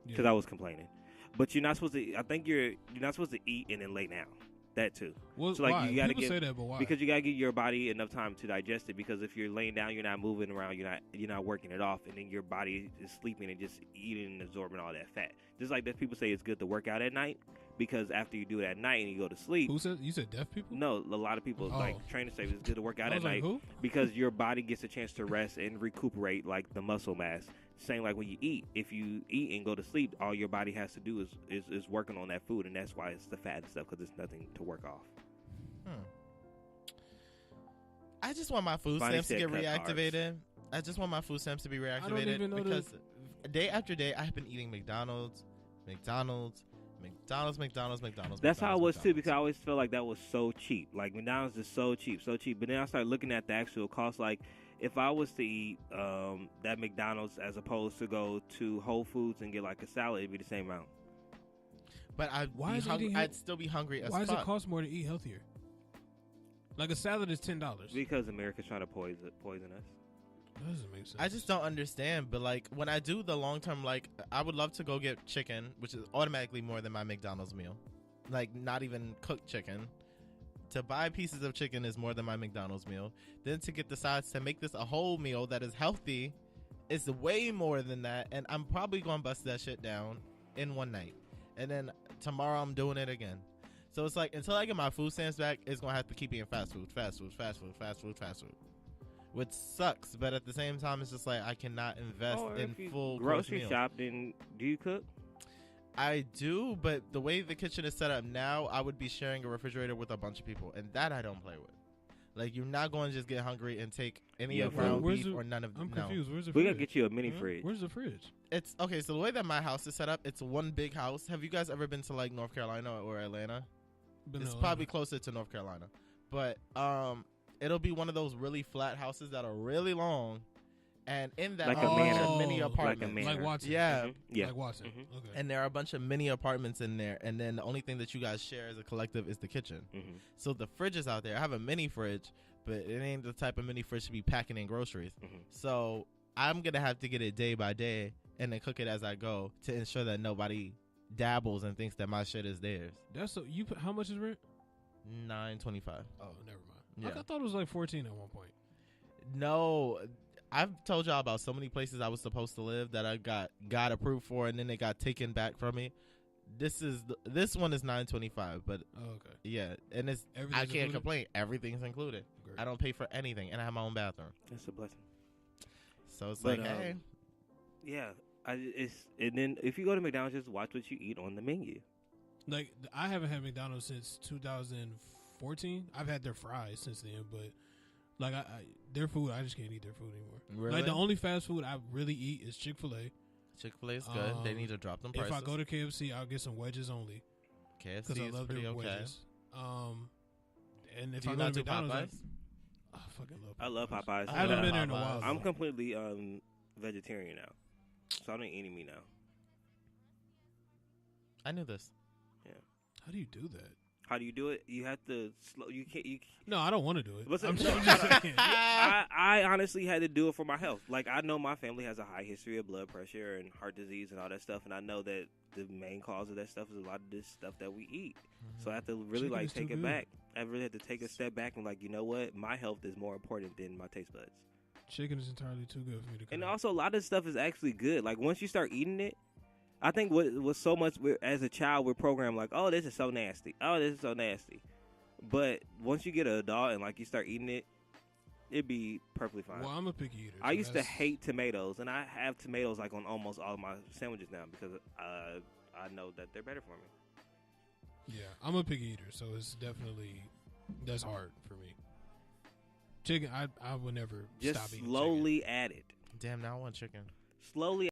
because Yeah. I was complaining. But you're not supposed to. I think you're not supposed to eat and then lay down. That too. Well, So, like, why? you gotta People give- say that, but why? Because you gotta give your body enough time to digest it. Because if you're laying down, you're not moving around, you're not working it off, and then your body is sleeping and just eating and absorbing all that fat. Just like that, people say it's good to work out at night because after you do it at night and you go to sleep. Who said? You said deaf people? No, a lot of people Oh. like trainers say it's good to work out I at was like, night who? because your body gets a chance to rest and recuperate like the muscle mass. Same like when you eat. If you eat and go to sleep, all your body has to do is working on that food, and that's why it's the fat and stuff because there's nothing to work off. I just want my food Bonnie stamps to said get cut reactivated. I just want my food stamps to be don't reactivated even know because day after day I've been eating McDonald's. That's how it was too, because I always felt like that was so cheap. Like McDonald's is so cheap. But then I started looking at the actual cost. Like if I was to eat that McDonald's as opposed to go to Whole Foods and get like a salad, it'd be the same amount. But Why is eating I'd still be hungry as Why does fuck. it cost more to eat healthier? Like a salad is $10. Because America's trying to poison us. That doesn't make sense. I just don't understand. But like when I do the long term, like I would love to go get chicken, which is automatically more than my McDonald's meal. Like not even cooked chicken. To buy pieces of chicken is more than my McDonald's meal. Then to get the sides to make this a whole meal that is healthy is way more than that. And I'm probably gonna bust that shit down in one night. And then tomorrow I'm doing it again. So it's like until I get my food stamps back, it's gonna have to keep eating fast food. Which sucks, but at the same time, it's just like I cannot invest Or in if you full course grocery meal. shop, then do you cook? I do, but the way the kitchen is set up now, I would be sharing a refrigerator with a bunch of people, and that I don't play with. Like you're not going to just get hungry and take any Yeah, of bro. ground Where's beef the- or none of. I'm no. confused. Where's the We fridge? gotta get you a mini Hmm? fridge. Where's the fridge? It's okay. So the way that my house is set up, it's one big house. Have you guys ever been to like North Carolina or Atlanta? Been It's to probably Atlanta. closer to North Carolina, but it'll be one of those really flat houses that are really long, and in that Like a are a bunch manor. of mini Like a apartments. manor. Like Watson. Yeah. Mhm. Yeah. Like Watson. Mhm. Okay. And there are a bunch of mini apartments in there, and then the only thing that you guys share as a collective is the kitchen. Mhm. So the fridge is out there. I have a mini fridge, but it ain't the type of mini fridge to be packing in groceries. Mhm. So I'm gonna have to get it day by day and then cook it as I go to ensure that nobody dabbles and thinks that my shit is theirs. That's so you. How much is rent? $9.25. Oh, never mind. Yeah. I thought it was like 14 at one point. No, I've told y'all about so many places I was supposed to live that I got approved for, and then they got taken back from me. This one is $9.25, but Oh, okay. yeah, and it's I Everything's can't included? complain. Everything's included. Great. I don't pay for anything, and I have my own bathroom. That's a blessing. So it's But, like, hey, Yeah, and then if you go to McDonald's, just watch what you eat on the menu. Like I haven't had McDonald's since 2014. I've had their fries since then, but like their food, I just can't eat their food anymore. really? Like the only fast food I really eat is Chick-fil-A. Chick-fil-A is good. They Um, need to drop them prices. If I go to KFC, I'll get some wedges only because KFC I is love pretty their okay. wedges. And if Do I you go not to do McDonald's, Popeyes? I fucking love. I love Popeyes. I haven't love been there in a Popeyes. while. I'm though. completely vegetarian now, so I don't eat any meat now. I knew this. How do you do that? How do you do it? You have to slow. You can't. You. No, I don't want to do it. Listen, I'm no, just saying. I honestly had to do it for my health. Like I know my family has a high history of blood pressure and heart disease and all that stuff, and I know that the main cause of that stuff is a lot of this stuff that we eat. So I have to really Chicken like is take too it good. back. I really have to take a step back and like, you know what? My health is more important than my taste buds. Chicken is entirely too good for me to cook. And also, a lot of stuff is actually good. Like once you start eating it, I think what was so much as a child we're programmed like, oh, this is so nasty. Oh, this is so nasty. But once you get an adult and like you start eating it, it'd be perfectly fine. Well, I'm a picky eater. I so used to that's- hate tomatoes, and I have tomatoes like on almost all of my sandwiches now because I know that they're better for me. Yeah, I'm a picky eater, so it's definitely that's hard for me. Chicken, I would never Just stop eating slowly add it. Damn, now I want chicken. Slowly